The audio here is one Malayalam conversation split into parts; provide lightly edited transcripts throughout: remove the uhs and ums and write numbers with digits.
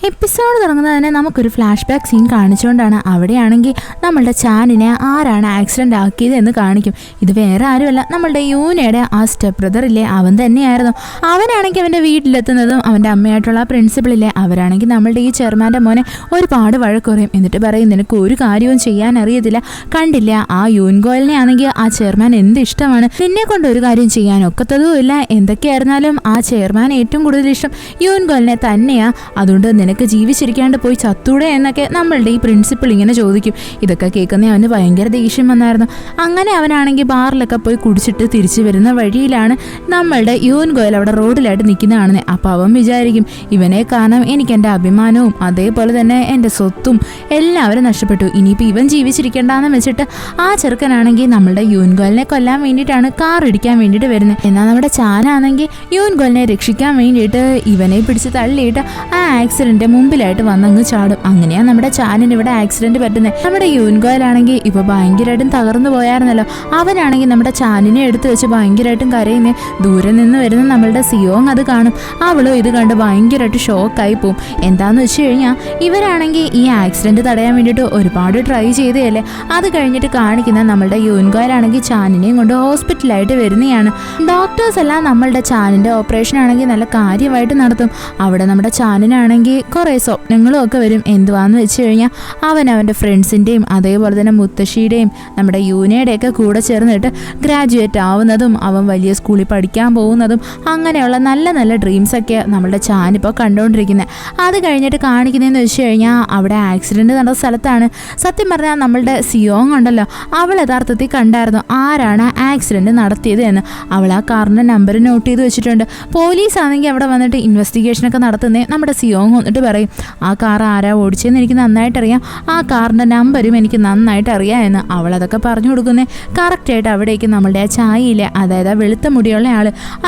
എപ്പിസോഡ് തുടങ്ങുന്നത് തന്നെ നമുക്കൊരു ഫ്ലാഷ് ബാക്ക് സീൻ കാണിച്ചുകൊണ്ടാണ്. അവിടെയാണെങ്കിൽ നമ്മളുടെ ചാനിനെ ആരാണ് ആക്സിഡൻ്റ് ആക്കിയത് എന്ന് കാണിക്കും. ഇത് വേറെ ആരുമല്ല, നമ്മളുടെ യൂനയുടെ ആ സ്റ്റെപ്പ് ബ്രദർ ഇല്ലേ, അവൻ തന്നെയായിരുന്നു. അവനാണെങ്കിൽ അവൻ്റെ വീട്ടിലെത്തുന്നതും അവൻ്റെ അമ്മയായിട്ടുള്ള പ്രിൻസിപ്പളില്ലേ, അവരാണെങ്കിൽ നമ്മളുടെ ഈ ചെയർമാൻ്റെ മോനെ ഒരുപാട് വഴക്കുറയും. എന്നിട്ട് പറയും, നിനക്ക് ഒരു കാര്യവും ചെയ്യാൻ അറിയത്തില്ല, കണ്ടില്ല ആ യൂൻഗോയിലിനെ ആണെങ്കിൽ ആ ചെയർമാൻ എന്ത് ഇഷ്ടമാണ്, നിന്നെ കൊണ്ട് ഒരു കാര്യം ചെയ്യാൻ ഒക്കത്തതുമില്ല. എന്തൊക്കെയായിരുന്നാലും ആ ചെയർമാൻ ഏറ്റവും കൂടുതൽ ഇഷ്ടം യൂൻഗോയിലിനെ തന്നെയാ, അതുകൊണ്ട് നിനക്ക് ജീവിച്ചിരിക്കാണ്ട് പോയി ചത്തൂടെ എന്നൊക്കെ നമ്മളുടെ ഈ പ്രിൻസിപ്പൾ ഇങ്ങനെ ചോദിക്കും. ഇതൊക്കെ കേൾക്കുന്ന അവന് ഭയങ്കര ദേഷ്യം വന്നായിരുന്നു. അങ്ങനെ അവനാണെങ്കിൽ ബാറിലൊക്കെ പോയി കുടിച്ചിട്ട് തിരിച്ചു വരുന്ന വഴിയിലാണ് നമ്മളുടെ യൂൻഗോയിൽ അവിടെ റോഡിലായിട്ട് നിൽക്കുന്നതാണെന്ന്. അപ്പോൾ അവൻ വിചാരിക്കും, ഇവനെ കാരണം എനിക്ക് എൻ്റെ അഭിമാനവും അതേപോലെ തന്നെ എൻ്റെ സ്വത്തും എല്ലാവരും നഷ്ടപ്പെട്ടു, ഇനിയിപ്പോൾ ഇവൻ ജീവിച്ചിരിക്കേണ്ടെന്ന് വെച്ചിട്ട് ആ ചെറുക്കനാണെങ്കിൽ നമ്മളുടെ യൂൻഗോലിനെ കൊല്ലാൻ വേണ്ടിയിട്ടാണ് കാർ ഇടിക്കാൻ വേണ്ടിയിട്ട് വരുന്നത്. എന്നാൽ നമ്മുടെ ചാനാണെങ്കിൽ യൂൻഗോലിനെ രക്ഷിക്കാൻ വേണ്ടിയിട്ട് ഇവനെ പിടിച്ച് തള്ളിയിട്ട് ആ ആക്സിഡന്റ് മുമ്പിലായിട്ട് വന്നങ്ങ് ചാടും. അങ്ങനെയാണ് നമ്മുടെ ചാനിന് ഇവിടെ ആക്സിഡന്റ് പറ്റുന്നത്. നമ്മുടെ യൂൻഗോയിലാണെങ്കിൽ ഇപ്പൊ ഭയങ്കരമായിട്ടും തകർന്നു പോയായിരുന്നല്ലോ. അവനാണെങ്കിൽ നമ്മുടെ ചാനിനെ എടുത്തു വെച്ച് ഭയങ്കരമായിട്ടും കരയുന്നേ. ദൂരെ നിന്ന് വരുന്ന നമ്മളുടെ സിയോങ് അത് കാണും. അവളും ഇത് കണ്ട് ഭയങ്കരമായിട്ട് ഷോക്കായി പോവും. എന്താന്ന് വെച്ച് കഴിഞ്ഞാൽ ഇവരാണെങ്കിൽ ഈ ആക്സിഡന്റ് തടയാൻ വേണ്ടിയിട്ട് ഒരുപാട് ട്രൈ ചെയ്തതല്ലേ. അത് കഴിഞ്ഞിട്ട് കാണിക്കുന്ന നമ്മളുടെ യൂൻഗോയിലാണെങ്കിൽ ചാനിനെയും കൊണ്ട് ഹോസ്പിറ്റലായിട്ട് വരുന്നതാണ്. ഡോക്ടേഴ്സ് എല്ലാം നമ്മളുടെ ചാനിന്റെ ഓപ്പറേഷൻ ആണെങ്കിൽ നല്ല കാര്യമായിട്ട് നടത്തും. അവിടെ നമ്മുടെ ചാനിനാണെങ്കിൽ കുറേ സ്വപ്നങ്ങളും ഒക്കെ വരും. എന്തുവാന്ന് വെച്ച് കഴിഞ്ഞാൽ അവൻ്റെ ഫ്രണ്ട്സിൻ്റെയും അതേപോലെ തന്നെ മുത്തശ്ശിയുടെയും നമ്മുടെ യൂനയുടെയൊക്കെ കൂടെ ചേർന്നിട്ട് ഗ്രാജുവേറ്റ് ആവുന്നതും അവൻ വലിയ സ്കൂളിൽ പഠിക്കാൻ പോകുന്നതും അങ്ങനെയുള്ള നല്ല നല്ല ഡ്രീംസൊക്കെ നമ്മളുടെ ചാനിപ്പോൾ കണ്ടുകൊണ്ടിരിക്കുന്നത്. അത് കഴിഞ്ഞിട്ട് കാണിക്കുന്നതെന്ന് വെച്ച് കഴിഞ്ഞാൽ അവിടെ ആക്സിഡൻറ്റ് നടന്ന സ്ഥലത്താണ്. സത്യം പറഞ്ഞാൽ നമ്മളുടെ സിയോങ് ഉണ്ടല്ലോ, അവൾ യഥാർത്ഥത്തിൽ കണ്ടായിരുന്നു ആരാണ് ആക്സിഡൻറ്റ് നടത്തിയത് എന്ന്. അവൾ ആ കാറിൻ്റെ നമ്പർ നോട്ട് ചെയ്ത് വെച്ചിട്ടുണ്ട്. പോലീസ് ആണെങ്കിൽ അവിടെ വന്നിട്ട് ഇൻവെസ്റ്റിഗേഷനൊക്കെ നടത്തുന്നേ. നമ്മുടെ സിയോങ് വന്നിട്ട് പറയും, ആ കാർ ആരാ ഓടിച്ചതെന്ന് എനിക്ക് നന്നായിട്ടറിയാം, ആ കാറിൻ്റെ നമ്പരും എനിക്ക് നന്നായിട്ട് അറിയാം എന്ന്. അവളതൊക്കെ പറഞ്ഞു കൊടുക്കുന്നേ. കറക്റ്റായിട്ട് അവിടേക്ക് നമ്മളുടെ ആ ചായയിലെ, അതായത് ആ വെളുത്ത മുടിയുള്ള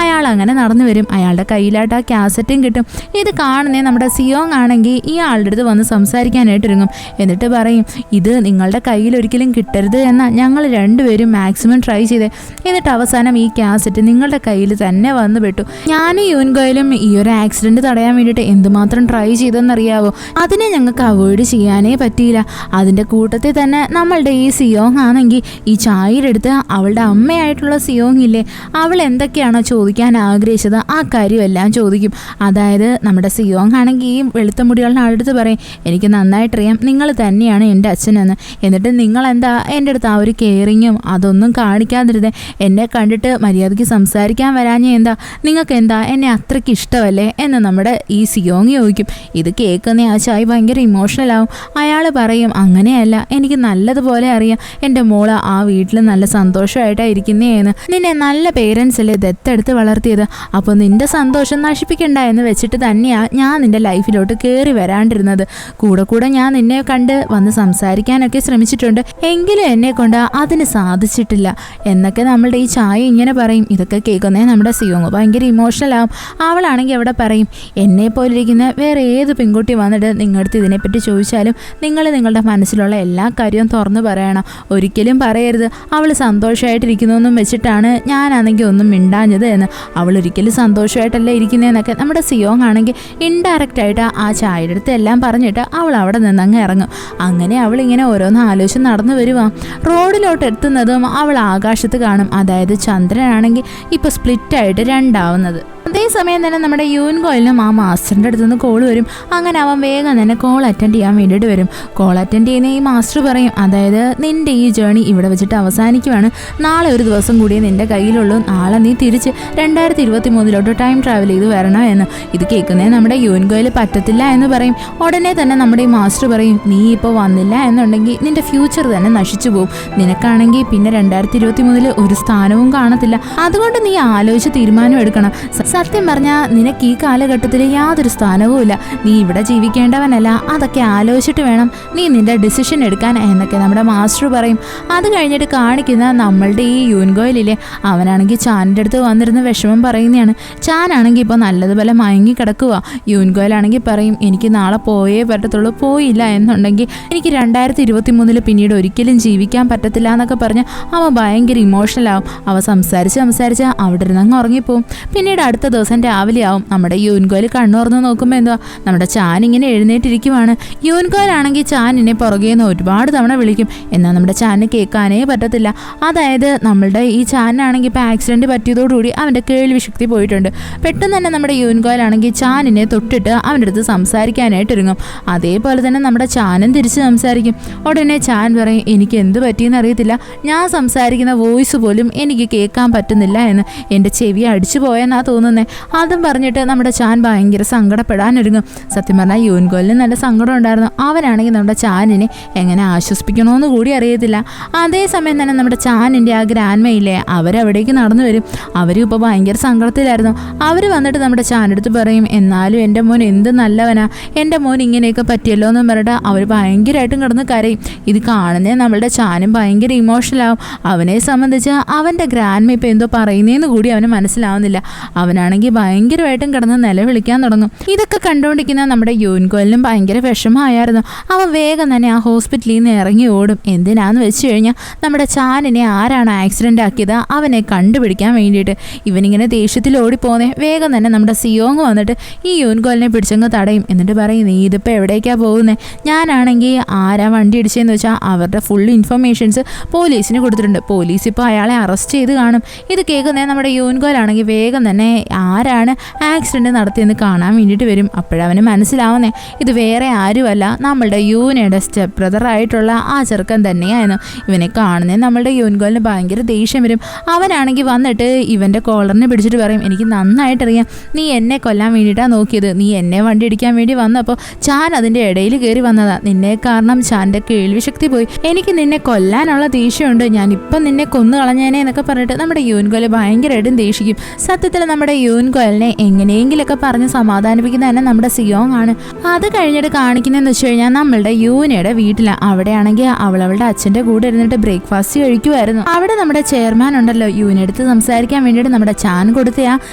അയാൾ അങ്ങനെ നടന്നു വരും. അയാളുടെ കയ്യിലായിട്ട് ആ കാസറ്റും കിട്ടും. ഇത് കാണുന്നേ നമ്മുടെ സിയോങ് ആണെങ്കിൽ ഈ ആളുടെ അടുത്ത് വന്ന് സംസാരിക്കാനായിട്ടിരുങ്ങും. എന്നിട്ട് പറയും, ഇത് നിങ്ങളുടെ കയ്യിൽ ഒരിക്കലും കിട്ടരുത് എന്നാൽ ഞങ്ങൾ രണ്ടുപേരും മാക്സിമം ട്രൈ ചെയ്തേ, എന്നിട്ട് അവസാനം ഈ കാസറ്റ് നിങ്ങളുടെ കയ്യിൽ തന്നെ വന്നു പെട്ടു. ഞാനും യൂൻഗോയിലും ഈ ഒരു ആക്സിഡൻറ്റ് തടയാൻ വേണ്ടിയിട്ട് എന്തുമാത്രം ട്രൈ ചെയ്തെന്നറിയാവോ, അതിനെ ഞങ്ങൾക്ക് അവോയ്ഡ് ചെയ്യാനേ പറ്റിയില്ല. അതിൻ്റെ കൂട്ടത്തിൽ തന്നെ നമ്മളുടെ ഈ സിയോങ് ആണെങ്കിൽ ഈ ചായയിലെടുത്ത് അവളുടെ അമ്മയായിട്ടുള്ള സിയോങ് ഇല്ലേ, അവൾ എന്തൊക്കെയാണോ ചോദിക്കാൻ ആഗ്രഹിച്ചത് ആ കാര്യമെല്ലാം ചോദിക്കും. അതായത് നമ്മുടെ സിയോങ് ആണെങ്കിൽ ഈ വെളുത്ത മുടികളുടെ ആളെടുത്ത് പറയും, എനിക്ക് നന്നായിട്ടറിയാം നിങ്ങൾ തന്നെയാണ് എൻ്റെ അച്ഛനെന്ന്, എന്നിട്ട് നിങ്ങളെന്താ എൻ്റെ അടുത്ത് ആ ഒരു കെയറിങ്ങും അതൊന്നും കാണിക്കാതിരുന്നേ, എന്നെ കണ്ടിട്ട് മര്യാദയ്ക്ക് സംസാരിക്കാൻ വരാഞ്ഞ എന്താ, നിങ്ങൾക്ക് എന്താ എന്നെ അത്രയ്ക്ക് ഇഷ്ടമല്ലേ എന്ന് നമ്മുടെ ഈ സിയോങ് ചോദിക്കും. ഇത് കേൾക്കുന്ന ആ ചായ് ഭയങ്കര ഇമോഷണലാവും. അയാൾ പറയും, അങ്ങനെയല്ല, എനിക്ക് നല്ലതുപോലെ അറിയാം എൻ്റെ മോള് ആ വീട്ടിൽ നല്ല സന്തോഷമായിട്ടാണ് ഇരിക്കുന്നതെന്ന്. നിന്നെ നല്ല പേരൻസ് അല്ലേ ദത്തെടുത്ത് വളർത്തിയത്, അപ്പോൾ നിൻ്റെ സന്തോഷം നശിപ്പിക്കണ്ട എന്ന് വെച്ചിട്ട് തന്നെയാണ് ഞാൻ നിൻ്റെ ലൈഫിലോട്ട് കയറി വരാണ്ടിരുന്നത്. കൂടെ ഞാൻ നിന്നെ കണ്ട് വന്ന് സംസാരിക്കാനൊക്കെ ശ്രമിച്ചിട്ടുണ്ട്, എങ്കിലും എന്നെ കൊണ്ട് അതിന് സാധിച്ചിട്ടില്ല എന്നൊക്കെ നമ്മളുടെ ഈ ചായ ഇങ്ങനെ പറയും. ഇതൊക്കെ കേൾക്കുന്നേ നമ്മുടെ സിയോങ് ഭയങ്കര ഇമോഷണലാവും. അവളാണെങ്കിൽ അവിടെ പറയും, എന്നെ പോലെ ഇരിക്കുന്ന വേറെ ഏത് പെൺകുട്ടി വന്നിട്ട് നിങ്ങളടുത്ത് ഇതിനെപ്പറ്റി ചോദിച്ചാലും നിങ്ങൾ നിങ്ങളുടെ മനസ്സിലുള്ള എല്ലാ കാര്യവും തുറന്നു പറയണം, ഒരിക്കലും പറയരുത് അവൾ സന്തോഷമായിട്ടിരിക്കുന്നു എന്നും വെച്ചിട്ടാണ് ഞാനാണെങ്കിൽ ഒന്നും മിണ്ടാഞ്ഞത് എന്ന്. അവൾ ഒരിക്കലും സന്തോഷമായിട്ടല്ല ഇരിക്കുന്നതെന്നൊക്കെ നമ്മുടെ സിയോങ് ആണെങ്കിൽ ഇൻഡയറക്റ്റായിട്ട് ആ ചായയുടെ അടുത്ത് എല്ലാം പറഞ്ഞിട്ട് അവൾ അവിടെ നിന്നങ്ങ് ഇറങ്ങും. അങ്ങനെ അവൾ ഇങ്ങനെ ഓരോന്ന് ആലോചിച്ച് നടന്നു വരുവാ. റോഡിലോട്ട് എത്തുന്നതും അവൾ ആകാശത്ത് കാണും, അതായത് ചന്ദ്രനാണെങ്കിൽ ഇപ്പോൾ സ്പ്ലിറ്റായിട്ട് രണ്ടാവുന്നത്. അതേസമയം തന്നെ നമ്മുടെ യൂൻഗോയിലും ആ മാസ്റ്ററിൻ്റെ അടുത്ത് നിന്ന് കോൾ വരും. അങ്ങനെ അവൻ വേഗം തന്നെ കോൾ അറ്റൻഡ് ചെയ്യാൻ വേണ്ടിയിട്ട് വരും. കോൾ അറ്റൻഡ് ചെയ്യുന്ന ഈ മാസ്റ്റർ പറയും, അതായത് നിൻ്റെ ഈ ജേണി ഇവിടെ വെച്ചിട്ട് അവസാനിക്കുവാണ്, നാളെ ഒരു ദിവസം കൂടിയേ നിൻ്റെ കയ്യിലുള്ളൂ, നാളെ നീ തിരിച്ച് 2023 ടൈം ട്രാവൽ ചെയ്ത് വരണം എന്ന്. ഇത് കേൾക്കുന്നേ നമ്മുടെ യൂൻഗോയിൽ പറ്റത്തില്ല എന്ന് പറയും. ഉടനെ തന്നെ നമ്മുടെ ഈ മാസ്റ്റർ പറയും, നീ ഇപ്പോൾ വന്നില്ല എന്നുണ്ടെങ്കിൽ നിൻ്റെ ഫ്യൂച്ചർ തന്നെ നശിച്ചു പോകും, നിനക്കാണെങ്കിൽ പിന്നെ 2023 ഒരു സ്ഥാനവും കാണത്തില്ല, അതുകൊണ്ട് നീ ആലോചിച്ച് തീരുമാനം എടുക്കണം. സത്യം പറഞ്ഞാൽ നിനക്ക് ഈ കാലഘട്ടത്തിൽ യാതൊരു സ്ഥാനവും ഇല്ല, നീ ഇവിടെ ജീവിക്കേണ്ടവനല്ല, അതൊക്കെ ആലോചിച്ചിട്ട് വേണം നീ നിന്റെ ഡിസിഷൻ എടുക്കാൻ എന്നൊക്കെ നമ്മുടെ മാസ്റ്റർ പറയും. അത് കഴിഞ്ഞിട്ട് കാണിക്കുന്ന നമ്മളുടെ ഈ യൂൻഗോയിലില്ലേ, അവനാണെങ്കിൽ ചാനിൻ്റെ അടുത്ത് വന്നിരുന്ന് വിഷമം പറയുന്നതാണ്. ചാനാണെങ്കിൽ ഇപ്പോൾ നല്ലതുപോലെ മയങ്ങി കിടക്കുക. യൂൻഗോയിലാണെങ്കിൽ പറയും, എനിക്ക് നാളെ പോയേ പറ്റത്തുള്ളൂ, പോയില്ല എന്നുണ്ടെങ്കിൽ എനിക്ക് 2023 പിന്നീട് ഒരിക്കലും ജീവിക്കാൻ പറ്റത്തില്ല എന്നൊക്കെ പറഞ്ഞ് അവൻ ഭയങ്കര ഇമോഷണലാവും. അവൻ സംസാരിച്ച് അവിടെ ഇരുന്നങ്ങ് ഉറങ്ങിപ്പോവും. പിന്നീട് അടുത്ത അടുത്ത ദിവസം രാവിലെ ആവും. നമ്മുടെ യൂൻകോയിൽ കണ്ണുറന്ന് നോക്കുമ്പോൾ എന്തുവാ, നമ്മുടെ ചാൻ ഇങ്ങനെ എഴുന്നേറ്റിരിക്കുവാണ്. യൂൻകോയിലാണെങ്കിൽ ചാനിനെ പുറകെ നിന്ന് ഒരുപാട് തവണ വിളിക്കും. എന്നാൽ നമ്മുടെ ചാനിന് കേൾക്കാനേ പറ്റത്തില്ല. അതായത് നമ്മളുടെ ഈ ചാനാണെങ്കിൽ ഇപ്പോൾ ആക്സിഡന്റ് പറ്റിയതോടുകൂടി അവൻ്റെ കേൾവി ശക്തി പോയിട്ടുണ്ട്. പെട്ടെന്ന് തന്നെ നമ്മുടെ യൂൻകോയിലാണെങ്കിൽ ചാനിനെ തൊട്ടിട്ട് അവൻ്റെ അടുത്ത് സംസാരിക്കാനായിട്ട് ഒരുങ്ങും. അതേപോലെ തന്നെ നമ്മുടെ ചാനും തിരിച്ച് സംസാരിക്കും. ഉടനെ ചാൻ പറയും, എനിക്ക് എന്ത് പറ്റിയെന്ന് അറിയത്തില്ല, ഞാൻ സംസാരിക്കുന്ന വോയിസ് പോലും എനിക്ക് കേൾക്കാൻ പറ്റുന്നില്ല എന്ന്, എൻ്റെ ചെവി അടിച്ചു പോയെന്നാ തോന്നുന്നത്. അതും പറഞ്ഞിട്ട് നമ്മുടെ ചാൻ ഭയങ്കര സങ്കടപ്പെടാനൊരുങ്ങും. സത്യം പറഞ്ഞാൽ യൂൻകോലിന് നല്ല സങ്കടം ഉണ്ടായിരുന്നു. അവനാണെങ്കിൽ നമ്മുടെ ചാനിനെ എങ്ങനെ ആശ്വസിപ്പിക്കണമെന്ന് കൂടി അറിയത്തില്ല. അതേസമയം തന്നെ നമ്മുടെ ചാനിൻ്റെ ആ ഗ്രാൻഡ്മയില്ലേ, അവരവിടേക്ക് നടന്നു വരും. അവരും ഇപ്പോൾ ഭയങ്കര സങ്കടത്തിലായിരുന്നു. അവർ വന്നിട്ട് നമ്മുടെ ചാനെടുത്ത് പറയും, എന്നാലും എൻ്റെ മോൻ എന്ത് നല്ലവനാ, എൻ്റെ മോൻ ഇങ്ങനെയൊക്കെ പറ്റിയല്ലോ എന്നും പറഞ്ഞിട്ട് അവർ ഭയങ്കരമായിട്ടും കിടന്ന് കരയും. ഇത് കാണുന്നേ നമ്മളുടെ ചാനും ഭയങ്കര ഇമോഷണലാവും. അവനെ സംബന്ധിച്ച് അവൻ്റെ ഗ്രാൻഡ്മ ഇപ്പോൾ എന്തോ പറയുന്നതെന്ന് കൂടി അവന് മനസ്സിലാവുന്നില്ല. അവനാണെങ്കിൽ ഭയങ്കരമായിട്ടും കിടന്ന് നിലവിളിക്കാൻ തുടങ്ങും. ഇതൊക്കെ കണ്ടുകൊണ്ടിരിക്കുന്ന നമ്മുടെ യൂൻകോലിനും ഭയങ്കര വിഷമമായിരുന്നു. അവൻ വേഗം തന്നെ ആ ഹോസ്പിറ്റലിൽ നിന്ന് ഇറങ്ങി ഓടും. എന്തിനാന്ന് വെച്ച് കഴിഞ്ഞാൽ നമ്മുടെ ചാനിനെ ആരാണ് ആക്സിഡൻ്റ് ആക്കിയത് അവനെ കണ്ടുപിടിക്കാൻ വേണ്ടിയിട്ട്. ഇവനിങ്ങനെ ദേഷ്യത്തിൽ ഓടിപ്പോന്നേ വേഗം തന്നെ നമ്മുടെ സിയോങ് വന്നിട്ട് ഈ യൂൻകോലിനെ പിടിച്ചങ്ങ് തടയും. എന്നിട്ട് പറയും, നീ ഇതിപ്പോൾ എവിടേക്കാണ് പോകുന്നത്? ഞാനാണെങ്കിൽ ആരാ വണ്ടി ഇടിച്ചതെന്ന് വെച്ചാൽ അവരുടെ ഫുൾ ഇൻഫർമേഷൻസ് പോലീസിന് കൊടുത്തിട്ടുണ്ട്. പോലീസ് ഇപ്പോൾ അയാളെ അറസ്റ്റ് ചെയ്ത് കാണും. ഇത് കേൾക്കുന്നേ നമ്മുടെ യൂൻകോലാണെങ്കിൽ വേഗം തന്നെ ആരാണ് ആക്സിഡൻറ്റ് നടത്തിയെന്ന് കാണാൻ വേണ്ടിയിട്ട് വരും. അപ്പോഴവന് മനസ്സിലാവുന്നേ ഇത് വേറെ ആരുമല്ല, നമ്മളുടെ യൂനയുടെ സ്റ്റെപ്പ് ബ്രദറായിട്ടുള്ള ആ ചെറുക്കൻ തന്നെയായിരുന്നു. ഇവനെ കാണുന്നേ നമ്മളുടെ യൂൻകോലിന് ഭയങ്കര ദേഷ്യം വരും. അവനാണെങ്കിൽ വന്നിട്ട് ഇവൻ്റെ കോളറിനെ പിടിച്ചിട്ട് പറയും, എനിക്ക് നന്നായിട്ടറിയാം നീ എന്നെ കൊല്ലാൻ വേണ്ടിയിട്ടാണ് നോക്കിയത്. നീ എന്നെ വണ്ടി ഇടിക്കാൻ വേണ്ടി വന്നപ്പോൾ ചാൻ അതിൻ്റെ ഇടയിൽ കയറി വന്നതാ. നിന്നെ കാരണം ചാൻ്റെ കേൾവി ശക്തി പോയി. എനിക്ക് നിന്നെ കൊല്ലാനുള്ള ദേഷ്യമുണ്ട്. ഞാനിപ്പം നിന്നെ കൊന്നു കളഞ്ഞേനെ എന്നൊക്കെ പറഞ്ഞിട്ട് നമ്മുടെ യൂൻകോല് ഭയങ്കരമായിട്ടും ദേഷിക്കും. സത്യത്തിൽ നമ്മുടെ യൂൻകോലിനെ എങ്ങനെയെങ്കിലൊക്കെ പറഞ്ഞ് സമാധാനിപ്പിക്കുന്ന തന്നെ നമ്മുടെ സിയോങ് ആണ്. അത് കഴിഞ്ഞിട്ട് കാണിക്കുന്നതെന്ന് വെച്ച് കഴിഞ്ഞാൽ നമ്മളുടെ യൂനയുടെ വീട്ടിലാണ്. അവിടെയാണെങ്കിൽ അവളുടെ അച്ഛൻ്റെ കൂടെ ഇരുന്നിട്ട് ബ്രേക്ക്ഫാസ്റ്റ് കഴിക്കുമായിരുന്നു. അവിടെ നമ്മുടെ ചെയർമാൻ ഉണ്ടല്ലോ, യൂനെടുത്ത് സംസാരിക്കാൻ വേണ്ടിയിട്ട് നമ്മുടെ ചാൻ കൊടുത്ത ആ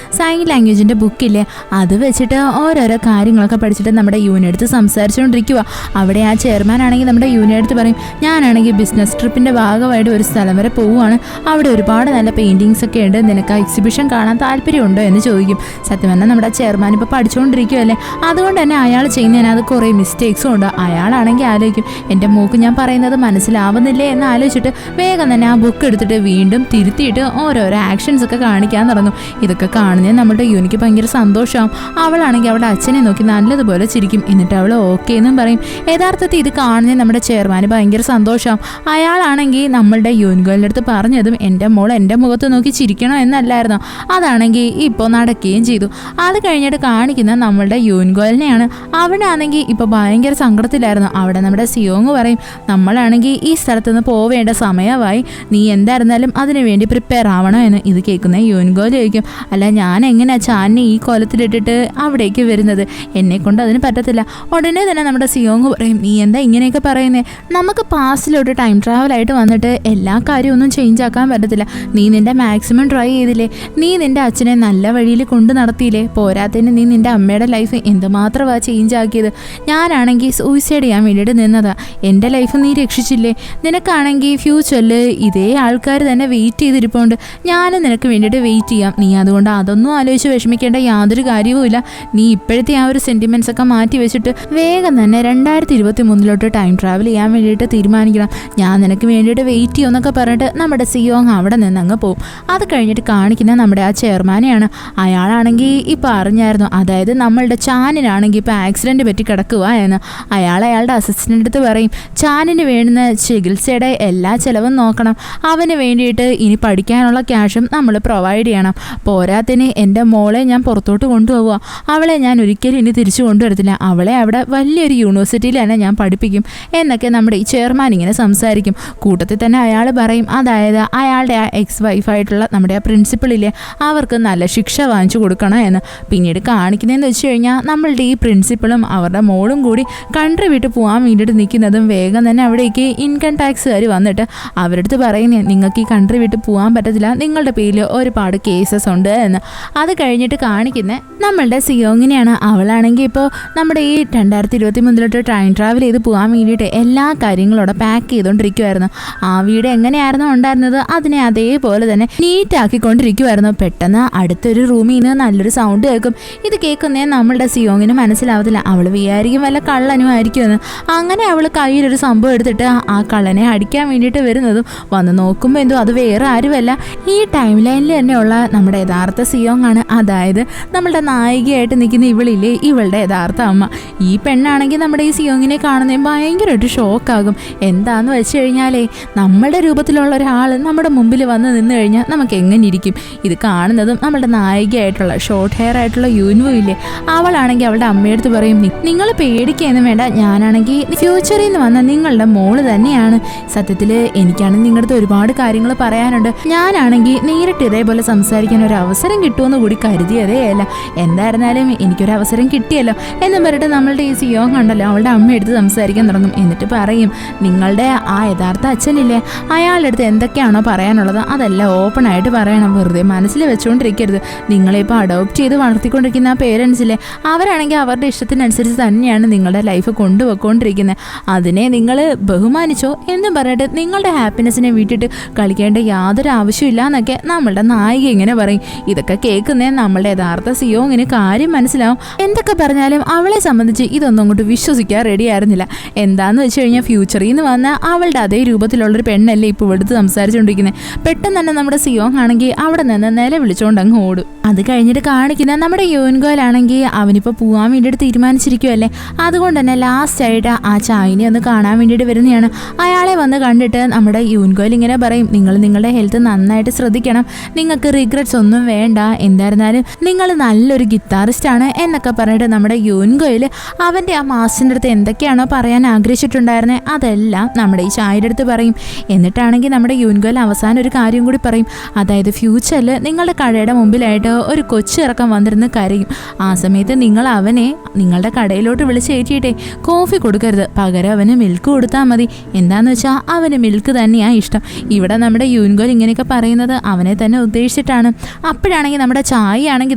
സൈൻ ലാംഗ്വേജിൻ്റെ ബുക്കില്ലേ, അത് വെച്ചിട്ട് ഓരോരോ കാര്യങ്ങളൊക്കെ പഠിച്ചിട്ട് നമ്മുടെ യൂനെടുത്ത് സംസാരിച്ചുകൊണ്ടിരിക്കുക. അവിടെ ആ ചെയർമാൻ ആണെങ്കിൽ നമ്മുടെ യൂനെടുത്ത് പറയും, ഞാനാണെങ്കിൽ ബിസിനസ് ട്രിപ്പിൻ്റെ ഭാഗമായിട്ട് ഒരു സ്ഥലം വരെ പോവുകയാണ്. അവിടെ ഒരുപാട് നല്ല പെയിൻറ്റിങ്സ് ഒക്കെ ഉണ്ട്. നിനക്ക് ആ എക്സിബിഷൻ കാണാൻ താല്പര്യമുണ്ടോ എന്ന് ചോദിക്കും. സത്യം പറഞ്ഞാൽ നമ്മുടെ ചെയർമാൻ ഇപ്പോൾ പഠിച്ചുകൊണ്ടിരിക്കുമല്ലേ, അതുകൊണ്ട് തന്നെ അയാൾ ചെയ്യുന്നതിനകത്ത് കുറേ മിസ്റ്റേക്സും ഉണ്ട്. അയാളാണെങ്കിൽ ആലോചിക്കും, എൻ്റെ മോക്ക് ഞാൻ പറയുന്നത് മനസ്സിലാവുന്നില്ലേ എന്ന് ആലോചിച്ചിട്ട് വേഗം തന്നെ ആ ബുക്ക് എടുത്തിട്ട് വീണ്ടും തിരുത്തിയിട്ട് ഓരോരോ ആക്ഷൻസ് ഒക്കെ കാണിക്കാൻ തുടങ്ങും. ഇതൊക്കെ കാണുന്നത് നമ്മുടെ യൂനിക്ക് ഭയങ്കര സന്തോഷമാവും. അവളാണെങ്കിൽ അവളുടെ അച്ഛനെ നോക്കി നല്ലതുപോലെ ചിരിക്കും. എന്നിട്ട് അവൾ ഓക്കെ എന്നും പറയും. യഥാർത്ഥത്തിൽ ഇത് കാണുന്നത് നമ്മുടെ ചെയർമാന് ഭയങ്കര സന്തോഷമാവും. അയാളാണെങ്കിൽ നമ്മളുടെ യൂൻകോലിൻ്റെ അടുത്ത് പറഞ്ഞതും എൻ്റെ മോൾ എൻ്റെ മുഖത്ത് നോക്കി ചിരിക്കണോ എന്നല്ലായിരുന്നു. അതാണെങ്കിൽ ഇപ്പോൾ നടക്കുകയും ചെയ്തു. അത് കഴിഞ്ഞിട്ട് കാണിക്കുന്ന നമ്മളുടെ യൂൻകോലിനെയാണ്. അവനാണെങ്കിൽ ഇപ്പോൾ ഭയങ്കര സങ്കടത്തിലായിരുന്നു. അവിടെ നമ്മുടെ സിയോങ് പറയും, നമ്മളാണെങ്കിൽ ഈ സ്ഥലത്തുനിന്ന് പോവേണ്ട സമയമായി, നീ എന്തായിരുന്നാലും അതിനു വേണ്ടി പ്രിപ്പയർ ആവണോ എന്ന്. ഇത് കേൾക്കുന്ന യൂൻകോൽ ചോദിക്കും, അല്ല ഞാൻ എങ്ങനെയാ ചാനിനെ ഈ കോലത്തിലിട്ടിട്ട് അവിടേക്ക് വരുന്നത്, എന്നെ കൊണ്ട് അതിന് പറ്റത്തില്ല. ഉടനെ തന്നെ നമ്മുടെ സിയോങ് പറയും, നീ എന്താ ഇങ്ങനെയൊക്കെ പറയുന്നത്, നമുക്ക് പാസ്റ്റിലോട്ട് ടൈം ട്രാവലായിട്ട് വന്നിട്ട് എല്ലാ കാര്യമൊന്നും ചേഞ്ച് ആക്കാൻ പറ്റത്തില്ല. നീ നിൻ്റെ മാക്സിമം ട്രൈ ചെയ്തില്ലേ, നീ നിൻ്റെ അച്ഛനെ നല്ല വഴിയിൽ കൊണ്ട് നടത്തിയില്ലേ, പോരാത്തതിന് നീ നിൻ്റെ അമ്മയുടെ ലൈഫ് എന്തുമാത്രമാണ് ചേഞ്ച് ആക്കിയത്. ഞാനാണെങ്കിൽ സൂയിസൈഡ് ചെയ്യാൻ വേണ്ടിയിട്ട് നിന്നതാ, എൻ്റെ ലൈഫ് നീ രക്ഷിച്ചില്ലേ. നിനക്കാണെങ്കിൽ ഫ്യൂച്ചറിൽ ഇതേ ആൾക്കാർ തന്നെ വെയിറ്റ് ചെയ്തിരിപ്പുണ്ട്, ഞാനും നിനക്ക് വേണ്ടിയിട്ട് വെയിറ്റ് ചെയ്യാം. നീ അതുകൊണ്ട് അതൊന്നും ആലോചിച്ച് വിഷമിക്കേണ്ട യാതൊരു കാര്യവുമില്ല. നീ ഇപ്പോഴത്തെ ആ ഒരു സെൻറ്റിമെൻറ്റ്സ് ഒക്കെ മാറ്റി വെച്ചിട്ട് വേഗം തന്നെ 2023 ടൈം ട്രാവൽ ചെയ്യാൻ വേണ്ടിയിട്ട് തീരുമാനിക്കണം. ഞാൻ നിനക്ക് വേണ്ടിയിട്ട് വെയിറ്റ് ചെയ്യുമെന്നൊക്കെ പറഞ്ഞിട്ട് നമ്മുടെ സിയോങ് അവിടെ നിന്ന് അങ്ങ് പോകും. അത് കഴിഞ്ഞിട്ട് കാണിക്കുന്ന നമ്മുടെ ആ ചെയർമാനെയാണ്. അയാളാണെങ്കിൽ ഇപ്പോൾ അറിഞ്ഞായിരുന്നു, അതായത് നമ്മളുടെ ചാനിനാണെങ്കിൽ ഇപ്പോൾ ആക്സിഡൻറ്റ് പറ്റി കിടക്കുക എന്ന്. അയാളുടെ അസിസ്റ്റൻ്റ് അടുത്ത് പറയും, ചാനിന് വേണ്ടുന്ന ചികിത്സയുടെ എല്ലാ ചിലവും നോക്കണം, അവന് വേണ്ടിയിട്ട് ഇനി പഠിക്കാനുള്ള ക്യാഷും നമ്മൾ പ്രൊവൈഡ് ചെയ്യണം. പോരാത്തിന് എൻ്റെ മോളെ ഞാൻ പുറത്തോട്ട് കൊണ്ടുപോവുക, അവളെ ഞാൻ ഒരിക്കലും ഇനി തിരിച്ചു കൊണ്ടുവരത്തില്ല, അവളെ അവിടെ വലിയൊരു യൂണിവേഴ്സിറ്റിയിൽ തന്നെ ഞാൻ പഠിപ്പിക്കും എന്നൊക്കെ നമ്മുടെ ഈ ചെയർമാൻ ഇങ്ങനെ സംസാരിക്കും. കൂട്ടത്തിൽ തന്നെ അയാൾ പറയും, അതായത് അയാളുടെ ആ എക്സ് വൈഫായിട്ടുള്ള നമ്മുടെ ആ പ്രിൻസിപ്പളില്ലേ, അവർക്ക് നല്ല ശിക്ഷ വാങ്ങിച്ചു കൊടുക്കണം എന്ന്. പിന്നീട് കാണിക്കുന്നതെന്ന് വെച്ച് കഴിഞ്ഞാൽ നമ്മളുടെ ഈ പ്രിൻസിപ്പളും അവരുടെ മോളും കൂടി കൺട്രി വിട്ട് പോകാൻ വേണ്ടിയിട്ട് നിൽക്കുന്നതും വേഗം തന്നെ അവിടേക്ക് ഇൻകം ടാക്സുകാർ വന്നിട്ട് അവരുടെ അടുത്ത് പറയുന്നത്, നിങ്ങൾക്ക് ഈ കൺട്രി വിട്ട് പോകാൻ പറ്റത്തില്ല, നിങ്ങളുടെ പേരിൽ ഒരുപാട് കേസസ് ഉണ്ട് എന്ന്. അത് കഴിഞ്ഞിട്ട് കാണിക്കുന്നത് നമ്മളുടെ സിയോങ്ങിനെയാണ്. അവളാണെങ്കിൽ ഇപ്പോൾ നമ്മുടെ ഈ 2023 ടൈം ട്രാവൽ ചെയ്ത് പോകാൻ വേണ്ടിയിട്ട് എല്ലാ കാര്യങ്ങളോടെ പാക്ക് ചെയ്തുകൊണ്ടിരിക്കുമായിരുന്നു. ആ വീട് എങ്ങനെയായിരുന്നു ഉണ്ടായിരുന്നത് അതിനെ അതേപോലെ തന്നെ നീറ്റാക്കിക്കൊണ്ടിരിക്കുമായിരുന്നു. പെട്ടെന്ന് അടുത്തൊരു ഒരു റൂമിൽ നിന്ന് നല്ലൊരു സൗണ്ട് കേൾക്കും. ഇത് കേൾക്കുന്നേ നമ്മളുടെ സിയോങ്ങിന് മനസ്സിലാവത്തില്ല. അവൾ വിചാരിക്കും വല്ല കള്ളനും ആയിരിക്കുമെന്ന്. അങ്ങനെ അവൾ കയ്യിലൊരു സംഭവം എടുത്തിട്ട് ആ കള്ളനെ അടിക്കാൻ വേണ്ടിയിട്ട് വരുന്നതും വന്ന് നോക്കുമ്പോൾ എന്തോ അത് വേറെ ആരുമല്ല, ഈ ടൈം ലൈനിൽ തന്നെയുള്ള നമ്മുടെ യഥാർത്ഥ സിയോങ് ആണ്. അതായത് നമ്മളുടെ നായികയായിട്ട് നിൽക്കുന്ന ഇവളില്ലേ, ഇവളുടെ യഥാർത്ഥ അമ്മ. ഈ പെണ്ണാണെങ്കിൽ നമ്മുടെ ഈ സിയോങ്ങിനെ കാണുന്നേ ഭയങ്കരമായിട്ട് ഷോക്കാകും. എന്താന്ന് വെച്ച് കഴിഞ്ഞാലേ, നമ്മളുടെ രൂപത്തിലുള്ള ഒരാൾ നമ്മുടെ മുമ്പിൽ വന്ന് നിന്ന് കഴിഞ്ഞാൽ നമുക്ക് എങ്ങനെ ഇരിക്കും. ഇത് കാണുന്നതും നമ്മുടെ നായികയായിട്ടുള്ള ഷോർട്ട് ഹെയർ ആയിട്ടുള്ള യൂൻവു ഇല്ലേ, അവളാണെങ്കിൽ അവളുടെ അമ്മയടുത്ത് പറയും, നിങ്ങൾ പേടിക്കുകയൊന്നും വേണ്ട, ഞാനാണെങ്കിൽ ഫ്യൂച്ചറിൽ നിന്ന് വന്ന നിങ്ങളുടെ മോള് തന്നെയാണ്. സത്യത്തിൽ എനിക്കാണെങ്കിൽ നിങ്ങളുടെ അടുത്ത് ഒരുപാട് കാര്യങ്ങൾ പറയാനുണ്ട്. ഞാനാണെങ്കിൽ നേരിട്ട് ഇതേപോലെ സംസാരിക്കാൻ ഒരു അവസരം കിട്ടുമെന്ന് കൂടി കരുതിയതേ അല്ല. എന്തായിരുന്നാലും എനിക്കൊരു അവസരം കിട്ടിയല്ലോ എന്നും പറഞ്ഞിട്ട് നമ്മളുടെ ഈ സിയോങ് കണ്ടല്ലോ അവളുടെ അമ്മ എടുത്ത് സംസാരിക്കാൻ തുടങ്ങും. എന്നിട്ട് പറയും, നിങ്ങളുടെ ആ യഥാർത്ഥ അച്ഛനില്ലേ, അയാളുടെ അടുത്ത് എന്തൊക്കെയാണോ പറയാനുള്ളത് അതെല്ലാം ഓപ്പൺ ആയിട്ട് പറയണം. വെറുതെ മനസ്സിൽ വെച്ചുകൊണ്ടിരിക്കരുത്. നിങ്ങളിപ്പോൾ അഡോപ്റ്റ് ചെയ്ത് വളർത്തിക്കൊണ്ടിരിക്കുന്ന ആ പേരൻസില്ലേ, അവരാണെങ്കിൽ അവരുടെ ഇഷ്ടത്തിനനുസരിച്ച് തന്നെയാണ് നിങ്ങളുടെ ലൈഫ് കൊണ്ടുപോയിക്കൊണ്ടിരിക്കുന്നത്. അതിനെ നിങ്ങൾ ബഹുമാനിച്ചോ എന്നും പറഞ്ഞിട്ട് നിങ്ങളുടെ ഹാപ്പിനെസ്സിനെ വിട്ടിട്ട് കളിക്കേണ്ട യാതൊരു ആവശ്യമില്ല എന്നൊക്കെ നമ്മളുടെ നായിക ഇങ്ങനെ പറയും. ഇതൊക്കെ കേൾക്കുന്നേ നമ്മളുടെ യഥാർത്ഥ സിയോങ്ങിന് കാര്യം മനസ്സിലാവും. എന്തൊക്കെ പറഞ്ഞാലും അവളെ സംബന്ധിച്ച് ഇതൊന്നും അങ്ങോട്ട് വിശ്വസിക്കാൻ റെഡി ആയിരുന്നില്ല. എന്താന്ന് വെച്ച് കഴിഞ്ഞാൽ ഫ്യൂച്ചറിൽ നിന്ന് വന്ന അവളുടെ അതേ രൂപത്തിലുള്ളൊരു പെണ്ണല്ലേ ഇപ്പോൾ ഇവിടുത്തെ സംസാരിച്ചുകൊണ്ടിരിക്കുന്നത്. പെട്ടെന്ന് തന്നെ നമ്മുടെ സിയോങ് ആണെങ്കിൽ അവിടെ നിന്ന് നില വിളിച്ചുകൊണ്ട് അങ്ങ് ഓടും. അത് കഴിഞ്ഞിട്ട് കാണിക്കുന്ന നമ്മുടെ യൂൻഗോലാണെങ്കിൽ അവനിപ്പോൾ പോകാൻ വേണ്ടിയിട്ട് തീരുമാനിച്ചിരിക്കുമല്ലേ. അതുകൊണ്ട് തന്നെ ലാസ്റ്റ് ആയിട്ട് ആ ചായനെ ഒന്ന് കാണാൻ വേണ്ടിയിട്ട് വരുന്നതാണ്. അയാളെ വന്ന് കണ്ടിട്ട് നമ്മുടെ യൂൻഗോൽ ഇങ്ങനെ പറയും, നിങ്ങൾ നിങ്ങളുടെ ഹെൽത്ത് നന്നായിട്ട് ശ്രദ്ധിക്കണം, നിങ്ങൾക്ക് റിഗ്രറ്റ്സ് ഒന്നും വേണ്ട, എന്തായിരുന്നാലും നിങ്ങൾ നല്ലൊരു ഗിറ്റാറിസ്റ്റ് ആണ് എന്നൊക്കെ പറഞ്ഞിട്ട് നമ്മുടെ യൂൻഗോയിൽ അവൻ്റെ ആ മാസ്റ്ററിൻ്റെ അടുത്ത് എന്തൊക്കെയാണോ പറയാൻ ആഗ്രഹിച്ചിട്ടുണ്ടായിരുന്നത് അതെല്ലാം നമ്മുടെ ഈ ചായയുടെ അടുത്ത് പറയും. എന്നിട്ടാണെങ്കിൽ നമ്മുടെ യൂൻഗോൽ അവസാനം ഒരു കാര്യം കൂടി പറയും. അതായത് ഫ്യൂച്ചറിൽ നിങ്ങളുടെ കടയുടെ മുമ്പിലായിട്ട് ഒരു കൊച്ചിറക്കം വന്നിരുന്ന് കരയും. ആ സമയത്ത് നിങ്ങൾ അവനെ നിങ്ങളുടെ കടയിലോട്ട് വിളിച്ചേറ്റിയിട്ടേ കോഫി കൊടുക്കരുത്, പകരം അവന് മിൽക്ക് കൊടുത്താൽ മതി. എന്താന്ന് വെച്ചാൽ അവന് മിൽക്ക് തന്നെയാണ് ഇഷ്ടം. ഇവിടെ നമ്മുടെ യൂൻഗോൽ ഇങ്ങനെയൊക്കെ പറയുന്നത് അവനെ തന്നെ ഉദ്ദേശിച്ചിട്ടാണ്. അപ്പോഴാണെങ്കിൽ നമ്മുടെ ചായ ആണെങ്കിൽ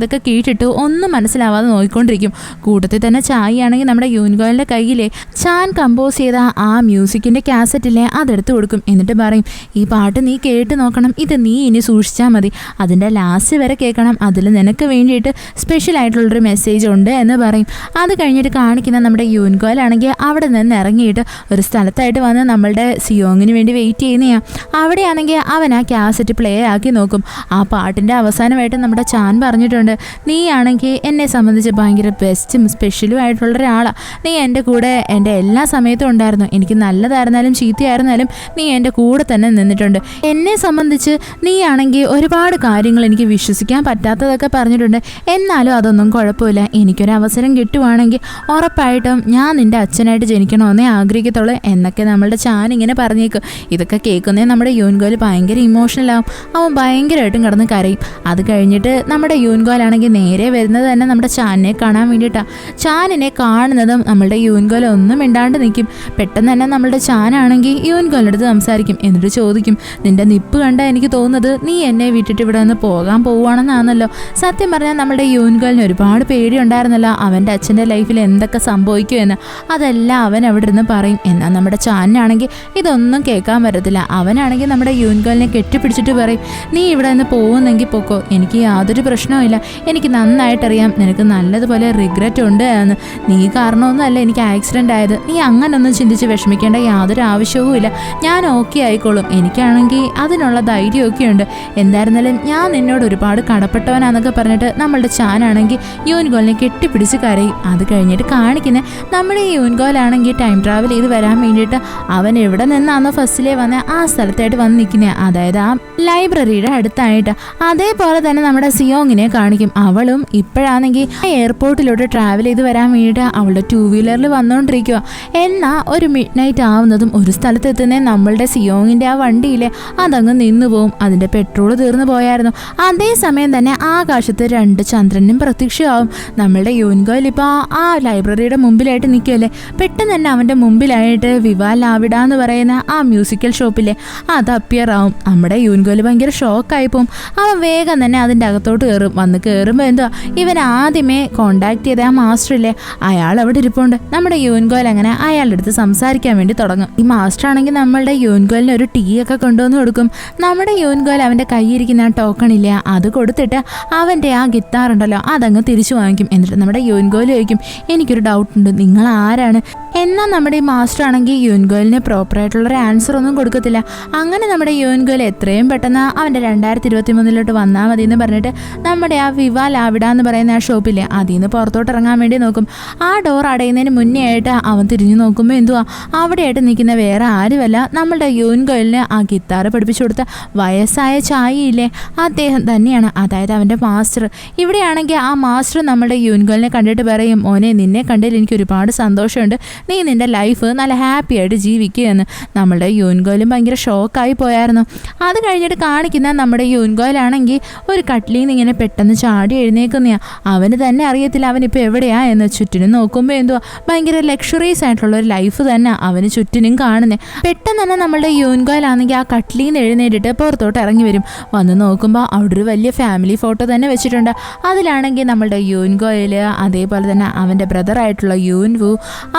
ഇതൊക്കെ കേട്ടിട്ട് ഒന്നും മനസ്സിലാവാതെ നോക്കിക്കൊണ്ടിരിക്കും. കൂട്ടത്തിൽ തന്നെ ചായ ആണെങ്കിൽ നമ്മുടെ യൂൻഗോലിൻ്റെ കയ്യിലെ ചാൻ കമ്പോസ് ചെയ്ത ആ മ്യൂസിക്കിൻ്റെ കാസറ്റില്ലേ അതെടുത്ത് കൊടുക്കും. എന്നിട്ട് പറയും, ഈ പാട്ട് നീ കേട്ട് നോക്കണം, ഇത് നീ ഇനി സൂക്ഷിച്ചാൽ മതി, അതിൻ്റെ ലാസ്റ്റ് വരെ കേൾക്കണം, അതിൽ നിനക്ക് വേണ്ടിയിട്ട് സ്പെഷ്യൽ ആയിട്ടുള്ളൊരു മെസ്സേജ് ഉണ്ട് എന്ന് പറയും. അത് കഴിഞ്ഞിട്ട് കാണിക്കുന്ന നമ്മുടെ യൂൻഗോലാണെങ്കിൽ അവിടെ നിന്ന് ഇറങ്ങിയിട്ട് ഒരു സ്ഥലത്തായിട്ട് വന്ന് നമ്മളുടെ സിയോങ്ങിന് വേണ്ടി വെയിറ്റ് ചെയ്യുന്നതാണ്. അവിടെയാണെങ്കിൽ അവൻ ആ കാസറ്റ് പ്ലേ ആക്കി നോക്കും. ആ പാട്ടിൻ്റെ അവസാനമായിട്ട് നമ്മുടെ ചാൻ പറഞ്ഞിട്ടുണ്ട്, നീ ആണെങ്കിൽ എന്നെ സംബന്ധിച്ച് ഭയങ്കര ബെസ്റ്റും സ്പെഷ്യലും ആയിട്ടുള്ള ഒരാളാണ്. നീ എൻ്റെ കൂടെ എൻ്റെ എല്ലാ സമയത്തും ഉണ്ടായിരുന്നു. എനിക്ക് നല്ലതായിരുന്നാലും ചീത്തയായിരുന്നാലും നീ എൻ്റെ കൂടെ തന്നെ നിന്നിട്ടുണ്ട്. എന്നെ സംബന്ധിച്ച് നീ ആണെങ്കിൽ ഒരുപാട് കാര്യങ്ങൾ എനിക്ക് വിശ്വസിക്കാൻ പറ്റാത്തതൊക്കെ പറഞ്ഞിട്ടുണ്ട്. എന്നാലും അതൊന്നും കുഴപ്പമില്ല. എനിക്കൊരു അവസരം കിട്ടുവാണെങ്കിൽ ഉറപ്പായിട്ടും ഞാൻ നിൻ്റെ അച്ഛനായിട്ട് ജനിക്കണമെന്നേ ആഗ്രഹിക്കത്തുള്ളൂ എന്നൊക്കെ നമ്മളുടെ ചാൻ ഇങ്ങനെ പറഞ്ഞേക്കും. ഇതൊക്കെ കേൾക്കുന്നേ നമ്മുടെ യൂൻഗോൽ ഭയങ്കര ഇമോഷണലാവും. അവൻ ഭയങ്കരമായിട്ടും കിടന്ന് കരയും. അത് കഴിഞ്ഞിട്ട് നമ്മുടെ യൂൻഗോലാണെങ്കിൽ നേരെ വരുന്നത് തന്നെ നമ്മുടെ ചാനിനെ കാണാൻ വേണ്ടിയിട്ടാണ്. ചാനിനെ കാണുന്നതും നമ്മളുടെ യൂൻഗോൽ ഒന്നും മിണ്ടാണ്ട് നിൽക്കും. പെട്ടെന്ന് തന്നെ നമ്മളുടെ ചാനാണെങ്കിൽ യൂൻഗോലിൻ്റെ അടുത്ത് സംസാരിക്കും. എന്നിട്ട് ചോദിക്കും, നിന്റെ നിപ്പ് കണ്ടാൽ എനിക്ക് തോന്നുന്നത് നീ എന്നെ വിട്ടിട്ട് ഇവിടെ നിന്ന് പോകാൻ പോവുകയാണെന്നാണല്ലോ. സത്യം പറഞ്ഞാൽ നമ്മുടെ യൂൻഗോലിന് ഒരുപാട് പേടിയുണ്ടായിരുന്നല്ലോ അവൻ്റെ അച്ഛൻ്റെ ലൈഫിൽ എന്തൊക്കെ സംഭവിക്കുമെന്ന്. അതെല്ലാം അവൻ അവിടെ ഇരുന്ന് പറയും. എന്നാൽ നമ്മുടെ ചാനാണെങ്കിൽ ഇതൊന്നും കേൾക്കാൻ പറ്റത്തില്ല. അവനാണെങ്കിൽ നമ്മുടെ യൂൻഗോലിനെ കെട്ടിപ്പിടിച്ചിട്ട് പറയും, നീ ഇവിടെ നിന്ന് പോകുന്നെങ്കിൽ പൊക്കോ, എനിക്ക് യാതൊരു പ്രശ്നവുമില്ല, എനിക്ക് നന്നായിട്ടറിയാം നിനക്ക് നല്ലതുപോലെ റിഗ്രറ്റ് ഉണ്ട് എന്ന്. നീ കാരണമൊന്നുമല്ല എനിക്ക് ആക്സിഡൻ്റ് ആയത്, നീ അങ്ങനൊന്നും ചിന്തിച്ച് വിഷമിക്കേണ്ട യാതൊരു ആവശ്യവുമില്ല, ഞാൻ ഓക്കെ ആയിക്കോളും, എനിക്കാണെങ്കിൽ അതിനുള്ള ധൈര്യമൊക്കെ ഉണ്ട്. എന്തായിരുന്നാലും ഞാൻ നിന്നോട് ഒരുപാട് കടപ്പെട്ടവനാന്നൊക്കെ പറഞ്ഞിട്ട് നമ്മളുടെ ചാനാണെങ്കിൽ യൂൻഗോലിനെ കെട്ടിപ്പിടിച്ച് കരയും. അത് കഴിഞ്ഞിട്ട് കാണിക്കുന്നത് നമ്മുടെ ഈ യൂൻഗോലാണെങ്കിൽ ടൈം ട്രാവൽ ചെയ്ത് വരാൻ വേണ്ടിയിട്ട് അവൻ എവിടെ നിന്നാണോ ഫസ്റ്റിലേ വന്ന ആ സ്ഥലത്തായിട്ട് വന്ന് നിൽക്കുന്നത്, അതായത് ആ ലൈബ്രറിയുടെ അടുത്തായിട്ട്. അതേപോലെ തന്നെ നമ്മുടെ സിയോങ്ങിനെ കാണിക്കും. അവളും ഇപ്പോഴാണെങ്കിൽ എയർപോർട്ടിലോട്ട് ട്രാവൽ ചെയ്ത് വരാൻ വേണ്ടിയിട്ട് അവളുടെ 2 വീലറിൽ വന്നുകൊണ്ടിരിക്കുക. എന്നാൽ ഒരു മിഡ് നൈറ്റ് ആവുന്നതും ഒരു സ്ഥലത്ത് എത്തുന്നേ നമ്മളുടെ സിയോങ്ങിൻ്റെ ആ വണ്ടിയിലെ അതങ്ങ് നിന്നു പോവും. അതിൻ്റെ പെട്രോൾ തീർന്നു പോയായിരുന്നു. അതേസമയം തന്നെ ആകാശത്ത് 2 ചന്ദ്രനും പ്രത്യക്ഷമാവും. നമ്മളുടെ യൂൻഗോൽ ഇപ്പോൾ ആ ലൈബ്രറിയുടെ മുമ്പിലായിട്ട് നിൽക്കുമല്ലേ. പെട്ടെന്ന് തന്നെ അവൻ്റെ മുമ്പിലായിട്ട് വിവാ ലാവിഡ എന്ന് പറയുന്ന ആ മ്യൂസിക്കൽ ഷോപ്പിലെ അത് അപ്പിയർ ആവും. നമ്മുടെ യൂൻഗോൽ ഭയങ്കര ഷോക്കായി പോവും. അവൻ വേഗം തന്നെ അതിൻ്റെ അകത്തോട്ട് കയറും. വന്ന് കയറുമ്പോൾ എന്തുവാ, ഇവൻ ആദ്യമേ കോണ്ടാക്ട് ചെയ്ത ആ മാസ്റ്റർ ഇല്ലേ, അയാൾ അവിടെ ഇരിപ്പുണ്ട്. നമ്മുടെ യൂൻഗോൽ അങ്ങനെ അയാളുടെ അടുത്ത് സംസാരിക്കാൻ വേണ്ടി തുടങ്ങും. ഈ മാസ്റ്റർ ആണെങ്കിൽ നമ്മളുടെ യൂൻഗോലിന് ഒരു ടീ ഒക്കെ കൊണ്ടുവന്ന് കൊടുക്കും. നമ്മുടെ യൂൻഗോൽ അവൻ്റെ കയ്യിരിക്കുന്ന ആ ടോക്കൺ ഇല്ലേ അത് കൊടുത്തിട്ട് എന്നിട്ട് അവൻ്റെ ആ ഗിത്താർ ഉണ്ടല്ലോ അതങ്ങ് തിരിച്ചു വാങ്ങിക്കും. എന്നിട്ട് നമ്മുടെ യൂൻഗോയിൽ ചോദിക്കും, എനിക്കൊരു ഡൗട്ടുണ്ട്, നിങ്ങൾ ആരാണ്? എന്നാൽ നമ്മുടെ ഈ മാസ്റ്റർ ആണെങ്കിൽ യൂൻഗോയിലിന് പ്രോപ്പറായിട്ടുള്ളൊരു ആൻസർ ഒന്നും കൊടുക്കത്തില്ല. അങ്ങനെ നമ്മുടെ യൂൻഗോയിൽ എത്രയും പെട്ടെന്ന് അവൻ്റെ 2023 വന്നാൽ മതി എന്ന് പറഞ്ഞിട്ട് നമ്മുടെ ആ വിവ ലാവിഡ എന്ന് പറയുന്ന ആ ഷോപ്പില്ലേ അതിൽ നിന്ന് പുറത്തോട്ട് ഇറങ്ങാൻ വേണ്ടി നോക്കും. ആ ഡോർ അടയുന്നതിന് മുന്നേ ആയിട്ട് അവൻ തിരിഞ്ഞു നോക്കുമ്പോൾ എന്തുവാ അവിടെയായിട്ട് നിൽക്കുന്ന വേറെ ആരുമല്ല, നമ്മളുടെ യൂൻഗോയിലിന് ആ ഗിത്താർ പഠിപ്പിച്ചു കൊടുത്ത വയസ്സായ ചായയില്ലേ അദ്ദേഹം തന്നെയാണ്, അതായത് അവൻ്റെ മാസ്റ്റർ. ഇവിടെയാണെങ്കിൽ ആ മാസ്റ്റർ നമ്മുടെ യൂൻഗോയിലിനെ കണ്ടിട്ട് പറയും, മോനെ നിന്നെ കണ്ടതിൽ എനിക്ക് ഒരുപാട് സന്തോഷമുണ്ട്, നീ നിൻ്റെ ലൈഫ് നല്ല ഹാപ്പി ആയിട്ട് ജീവിക്കുകയെന്ന്. നമ്മളുടെ യൂൻഗോയിലും ഭയങ്കര ഷോക്കായി പോയായിരുന്നു. അത് കഴിഞ്ഞിട്ട് കാണിക്കുന്ന നമ്മുടെ യൂൻഗോയിലാണെങ്കിൽ ഒരു കട്ടിലിൽ നിന്ന് ഇങ്ങനെ പെട്ടെന്ന് ചാടി എഴുന്നേക്കുന്നയാ. അവന് തന്നെ അറിയത്തില്ല അവനിപ്പോൾ എവിടെയാ എന്ന്. ചുറ്റിനും നോക്കുമ്പോൾ എന്തുവാ ഭയങ്കര ലക്ഷറീസ് ആയിട്ടുള്ള ഒരു ലൈഫ് തന്നെ അവന് ചുറ്റിനും കാണുന്നത്. പെട്ടെന്ന് തന്നെ നമ്മളുടെ യൂൻഗോയിലാണെങ്കിൽ ആ കട്ടിലിൽ നിന്ന് എഴുന്നേറ്റിട്ട് പുറത്തോട്ട് ഇറങ്ങി വരും. വന്ന് നോക്കുമ്പോൾ അവിടെ ഒരു വലിയ ഫാമിലി ഫോട്ടോ തന്നെ വെച്ചിട്ടുണ്ട്. അതിലാണെങ്കിൽ നമ്മളുടെ യൂൻഗോയിൽ, അതേപോലെ തന്നെ അവൻ്റെ ബ്രദറായിട്ടുള്ള യൂൻവു,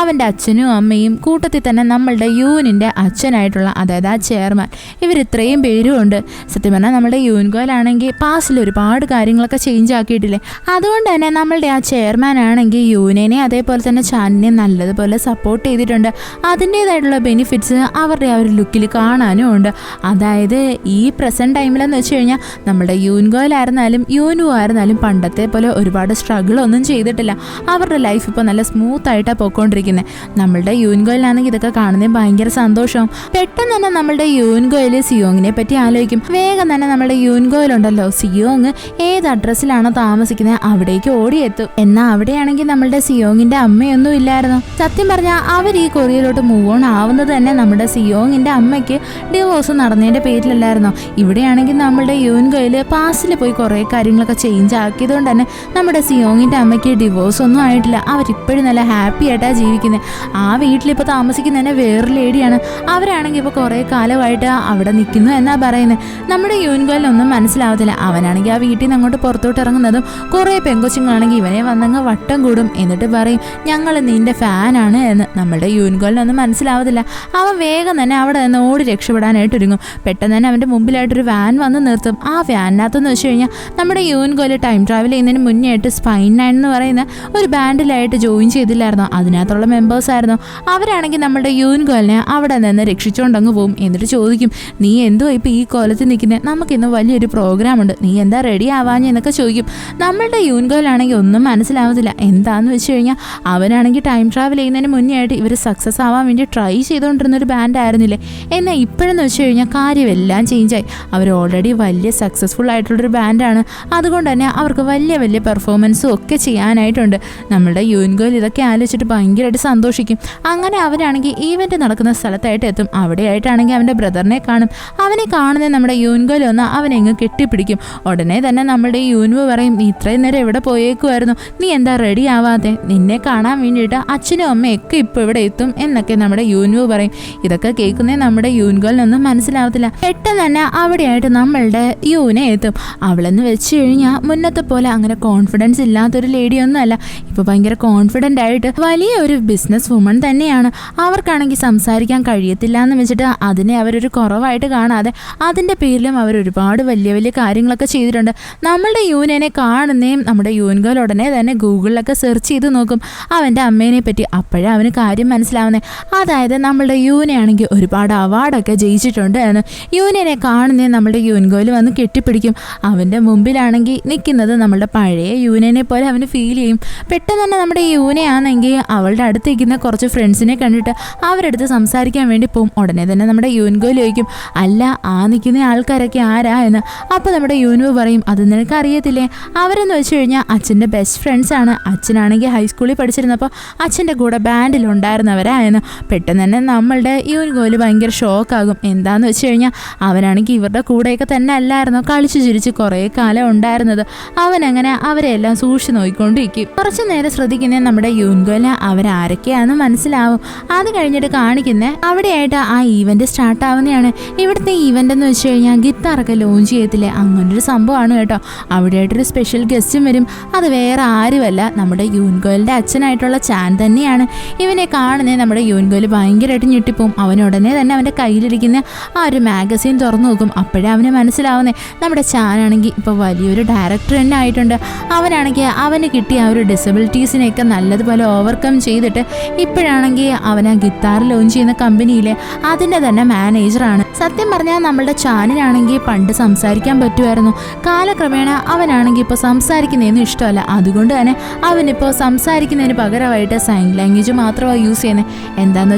അവൻ്റെ അച്ഛനും അമ്മയും, കൂട്ടത്തിൽ തന്നെ നമ്മളുടെ യൂനിൻ്റെ അച്ഛനായിട്ടുള്ള അതായത് ആ ചെയർമാൻ, ഇവരിത്രയും പേരും ഉണ്ട്. സത്യം പറഞ്ഞാൽ നമ്മുടെ യൂൻഗോയിലാണെങ്കിൽ പാസ്റ്റിൽ ഒരുപാട് കാര്യങ്ങളൊക്കെ ചേഞ്ച് ആക്കിയിട്ടില്ലേ. അതുകൊണ്ട് തന്നെ നമ്മളുടെ ആ ചെയർമാൻ ആണെങ്കിൽ യൂനിനെ അതേപോലെ തന്നെ ചാനിനെ നല്ലതുപോലെ സപ്പോർട്ട് ചെയ്തിട്ടുണ്ട്. അതിൻ്റേതായിട്ടുള്ള ബെനിഫിറ്റ്സ് അവരുടെ ആ ഒരു ലുക്കിൽ കാണാനും ഉണ്ട്. അതായത് ഈ പ്രസൻറ്റ് ടൈമിലെന്ന് വെച്ച് കഴിഞ്ഞാൽ നമ്മുടെ യൂൻഗോയിലായിരുന്നാലും യൂനു ആയിരുന്നാലും പണ്ടത്തെ പോലെ ഒരുപാട് സ്ട്രഗിൾ ഒന്നും ചെയ്തിട്ടില്ല. അവരുടെ ലൈഫ് ഇപ്പോൾ നല്ല സ്മൂത്ത് ആയിട്ടാണ് പോയിക്കൊണ്ടിരിക്കുന്നത്. നമ്മളുടെ യൂൻഗോയിലാണെങ്കിൽ ഇതൊക്കെ കാണുന്നത് ഭയങ്കര സന്തോഷവും. പെട്ടെന്ന് തന്നെ നമ്മളുടെ യൂൻഗോയിൽ സിയോങ്ങിനെ പറ്റി ആലോചിക്കും. വേഗം തന്നെ നമ്മുടെ യൂൻഗോയിലുണ്ടല്ലോ സിയോങ് ഏത് അഡ്രസ്സിലാണോ താമസിക്കുന്നത് അവിടേക്ക് ഓടിയെത്തും. എന്നാൽ അവിടെയാണെങ്കിൽ നമ്മളുടെ സിയോങ്ങിന്റെ അമ്മയൊന്നും ഇല്ലായിരുന്നു. സത്യം പറഞ്ഞാൽ അവർ ഈ കൊറിയയിലോട്ട് മൂവ് ഓൺ ആവുന്നത് തന്നെ നമ്മുടെ സിയോങ്ങിന്റെ അമ്മയ്ക്ക് ഡിവോഴ്സ് നടന്നതിന്റെ പേരിലല്ലായിരുന്നോ. ഇവിടെയാണെങ്കിൽ നമ്മളുടെ യൂൻഗോയിൽ പാസ്റ്റിൽ പോയി കുറേ കാര്യങ്ങളൊക്കെ ചേഞ്ച് ആക്കിയതുകൊണ്ട് തന്നെ നമ്മുടെ സിയോങ്ങിന്റെ അമ്മയ്ക്ക് ഡിവോഴ്സ് ഒന്നും ആയിട്ടില്ല. അവരിപ്പോഴും നല്ല ഹാപ്പി ആയിട്ടാണ് ജീവിക്കുന്നത്. ആ വീട്ടിലിപ്പോൾ താമസിക്കുന്ന തന്നെ വേറൊരു ലേഡിയാണ്. അവരാണെങ്കിൽ ഇപ്പോൾ കുറേ കാലമായിട്ട് അവിടെ നിൽക്കുന്നു എന്നാ പറയുന്നത്. നമ്മുടെ യൂൻഗോയിലൊന്നും മനസ്സിലാവത്തില്ല. അവനാണെങ്കിൽ ആ വീട്ടിൽ നിന്ന് അങ്ങോട്ട് പുറത്തോട്ട് ഇറങ്ങുന്നതും കുറേ പെങ്കൊച്ചുങ്ങളാണെങ്കിൽ ഇവനെ വന്നങ്ങ് വട്ടം കൂടും. എന്നിട്ട് പറയും ഞങ്ങൾ നിന്റെ ഫാനാണ് എന്ന്. നമ്മുടെ യൂൻഗോയിലൊന്നും മനസ്സിലാവത്തില്ല. അവൻ വേഗം തന്നെ അവിടെ നിന്ന് ഓടി രക്ഷപ്പെടാനായിട്ട് ഒരുങ്ങും. പെട്ടെന്ന് തന്നെ അവൻ്റെ മുമ്പിലായിട്ടൊരു വാൻ വന്ന് നിർത്തും. ആ വാനിനകത്തെന്ന് വെച്ച് കഴിഞ്ഞാൽ നമ്മുടെ യൂൻഗോയിൽ ടൈം ട്രാവൽ ചെയ്യുന്നതിന് മുന്നേ ആയിട്ട് സ്പൈൻ 9 എന്ന് പറയുന്ന ഒരു ബാൻഡിലായിട്ട് ജോയിൻ ചെയ്തില്ലായിരുന്നോ. അതിനകത്തുള്ള മെമ്പേഴ്സ് ആയിരുന്നു. അവരാണെങ്കിൽ നമ്മുടെ യൂൻഗോയിലിനെ അവിടെ നിന്ന് രക്ഷിച്ചുകൊണ്ടങ്ങ് പോകും. എന്നിട്ട് ചോദിക്കും, നീ എന്തോ ഇപ്പോൾ ഈ കോലത്തിൽ നിൽക്കുന്നത്, നമുക്കിന്ന് വലിയൊരു പ്രോഗ്രാം ഉണ്ട്, നീ എന്താ റെഡി ആവാഞ്ഞ് എന്നൊക്കെ ചോദിക്കും. നമ്മളുടെ യൂൻഗോയിലാണെങ്കിൽ ഒന്നും മനസ്സിലാവത്തില്ല. എന്താണെന്ന് വെച്ച് കഴിഞ്ഞാൽ അവനാണെങ്കിൽ ടൈം ട്രാവൽ ചെയ്യുന്നതിന് മുന്നേ ആയിട്ട് ഇവർ സക്സസ് ആവാൻ വേണ്ടി ട്രൈ ചെയ്തുകൊണ്ടിരുന്നൊരു ബാൻഡ് ആയിരുന്നില്ലേ. എന്നാൽ ഇപ്പോഴെന്ന് വെച്ച് കഴിഞ്ഞാൽ കാര്യമെല്ലാം ചേഞ്ചായി. അവർ ഓൾറെഡി വലിയ സക്സസ്ഫുൾ ആയിട്ടുള്ളൊരു ബാൻഡാണ്. അതുകൊണ്ട് തന്നെ അവർക്ക് വലിയ വലിയ പെർഫോമൻസും ഒക്കെ ചെയ്യാനായിട്ടുണ്ട്. നമ്മളുടെ യൂൻഗോയിൽ ഇതൊക്കെ ആലോചിച്ചിട്ട് ഭയങ്കരമായിട്ട് സന്തോഷിക്കും. അങ്ങനെ അവനാണെങ്കിൽ ഈവൻറ്റ് നടക്കുന്ന സ്ഥലത്തായിട്ട് എത്തും. അവിടെയായിട്ടാണെങ്കിൽ അവൻ്റെ ബ്രദറിനെ കാണും. അവനെ കാണുന്നത് നമ്മുടെ യൂൻഗോയിൽ വന്ന് അവനെങ്ങ് കെട്ടിപ്പിടിക്കും. ഉടനെ തന്നെ നമ്മുടെ യൂൻവു പറയും, നീ ഇത്രയും നേരം എവിടെ പോയേക്കുമായിരുന്നു, നീ എന്താ റെഡി ആവാതെ, നിന്നെ കാണാൻ വേണ്ടിയിട്ട് അച്ഛനും അമ്മയൊക്കെ ഇപ്പോൾ ഇവിടെ എത്തും എന്നൊക്കെ നമ്മുടെ യൂൻവു പറയും. ഇതൊക്കെ കേൾക്കുന്നേ നമ്മുടെ യൂൻഗോയിലൊന്നും മനസ്സിലാവത്തില്ല. പെട്ടെന്ന് തന്നെ അവിടെയായിട്ട് നമ്മളുടെ യൂനെ എത്തും. അവളെന്ന് വെച്ച് കഴിഞ്ഞാൽ മുന്നത്തെ പോലെ അങ്ങനെ കോൺഫിഡൻസ് ഇല്ലാത്തൊരു ലേഡിയൊന്നും അല്ല. ഇപ്പോൾ ഭയങ്കര കോൺഫിഡൻ്റ് ആയിട്ട് വലിയ ഒരു ബിസിനസ് വുമൺ തന്നെയാണ്. അവർക്കാണെങ്കിൽ സംസാരിക്കാൻ കഴിയത്തില്ല എന്ന് വെച്ചിട്ട് അതിനെ അവരൊരു കുറവായിട്ട് കാണാതെ അതിൻ്റെ പേരിലും അവർ ഒരുപാട് വലിയ വലിയ കാര്യങ്ങളൊക്കെ ചെയ്തിട്ടുണ്ട്. നമ്മളുടെ യൂനെ കാണുന്നേയും നമ്മുടെ യൂൻഗോയിൽ ഉടനെ തന്നെ ഗൂഗിളിലൊക്കെ സെർച്ച് ചെയ്ത് നോക്കും അവൻ്റെ അമ്മേനെ പറ്റി. അപ്പോഴേ അവന് കാര്യം മനസ്സിലാവുന്നത്. അതായത് നമ്മളുടെ യൂനെ ആണെങ്കിൽ ഒരുപാട് അവാർഡൊക്കെ ജയിച്ചിട്ടുണ്ട് എന്ന്. യൂനെ കാണുന്നേ നമ്മുടെ യൂൻഗോയിൽ വന്ന് കെട്ടിപ്പിടിക്കും. അവൻ്റെ മുമ്പിലാണെങ്കിൽ നിൽക്കുന്നത് നമ്മളുടെ പഴയ യൂനെ പോലെ അവന് ഫീൽ ചെയ്യും. പെട്ടെന്ന് തന്നെ നമ്മുടെ യൂനെയാണെങ്കിൽ അവളുടെ അടുത്ത് നിൽക്കുന്ന കുറച്ച് ഫ്രണ്ട്സിനെ കണ്ടിട്ട് അവരടുത്ത് സംസാരിക്കാൻ വേണ്ടി പോകും. ഉടനെ തന്നെ നമ്മുടെ യൂൻഗോയിൽ ചോദിക്കും, അല്ല ആ നിൽക്കുന്ന ആൾക്കാരൊക്കെ ആരാ എന്ന്. അപ്പോൾ നമ്മുടെ യൂൻവു പറയും, അത് നിനക്ക് അറിയത്തില്ലേ, അവരെന്ന് വെച്ച് കഴിഞ്ഞാൽ അച്ഛൻ്റെ ബെസ്റ്റ് ഫ്രണ്ട്സാണ്. അച്ഛനാണെങ്കിൽ ഹൈസ്കൂളിൽ പഠിച്ചിരുന്നപ്പോൾ അച്ഛൻ്റെ കൂടെ ബാൻഡിലുണ്ടായിരുന്നവരായെന്ന്. പെട്ടെന്ന് തന്നെ നമ്മളുടെ യൂൻഗോയിൽ ഭയങ്കര ഷോക്കാകും. എന്താണെന്ന് വെച്ച് കഴിഞ്ഞാൽ അവനാണെങ്കിൽ ഇവരുടെ കൂടെയൊക്കെ തന്നെ അല്ലായിരുന്നു കളിച്ചു ചിരിച്ച് കുറേ കാലം ഉണ്ടായിരുന്നത്. അവനങ്ങനെ അവരെല്ലാം സൂക്ഷിച്ച് നോക്കിക്കൊണ്ടിരിക്കും. കുറച്ച് നേരം ശ്രദ്ധിക്കുന്ന നമ്മുടെ യൂൻഗോയിലെ അവരാരൊക്കെ ആരൊക്കെയാണെന്ന് മനസ്സിലാവും. അത് കഴിഞ്ഞിട്ട് കാണിക്കുന്നത് അവിടെയായിട്ട് ആ ഈവന്റ് സ്റ്റാർട്ട് ആവുന്നതാണ്. ഇവിടുത്തെ ഈവന്റ് എന്ന് വെച്ച് കഴിഞ്ഞാൽ ഗിത്താറൊക്കെ ലോഞ്ച് ചെയ്യത്തില്ലേ, അങ്ങനൊരു സംഭവമാണ് കേട്ടോ. അവിടെയായിട്ടൊരു സ്പെഷ്യൽ ഗസ്റ്റും വരും. അത് വേറെ ആരുമല്ല, നമ്മുടെ യൂൻഗോലിന്റെ അച്ഛനായിട്ടുള്ള ചാൻ തന്നെയാണ്. ഇവനെ കാണുന്നത് നമ്മുടെ യൂൻഗോൽ ഭയങ്കരമായിട്ട് ഞെട്ടിപ്പോവും. അവൻ ഉടനെ തന്നെ അവന്റെ കയ്യിലിരിക്കുന്ന ആ ഒരു മാഗസീൻ തുറന്നു നോക്കും. അപ്പോഴേ അവന് മനസ്സിലാവുന്നേ നമ്മുടെ ചാനാണെങ്കിൽ ഇപ്പോൾ വലിയൊരു ഡയറക്ടർ തന്നെ ആയിട്ടുണ്ട്. അവനാണെങ്കിൽ അവന് കിട്ടിയ ആ ഒരു ഡിസബിലിറ്റീസിനെയൊക്കെ നല്ലതുപോലെ ഓവർകം ചെയ്തിട്ട് ഇപ്പോഴാണെങ്കിൽ അവൻ ആ ഗിത്താർ ലോഞ്ച് ചെയ്യുന്ന കമ്പനിയിലെ അതിൻ്റെ തന്നെ മാനേജറാണ്. സത്യം പറഞ്ഞാൽ നമ്മളുടെ ചാനിനാണെങ്കിൽ പണ്ട് സംസാരിക്കാൻ പറ്റുമായിരുന്നു. കാലക്രമേണ അവനാണെങ്കിൽ ഇപ്പോൾ സംസാരിക്കുന്നതൊന്നും ഇഷ്ടമല്ല. അതുകൊണ്ട് തന്നെ അവനിപ്പോൾ സംസാരിക്കുന്നതിന് പകരമായിട്ട് സൈൻ ലാംഗ്വേജ് മാത്രമാണ് യൂസ് ചെയ്യുന്നത്. എന്താണെന്ന്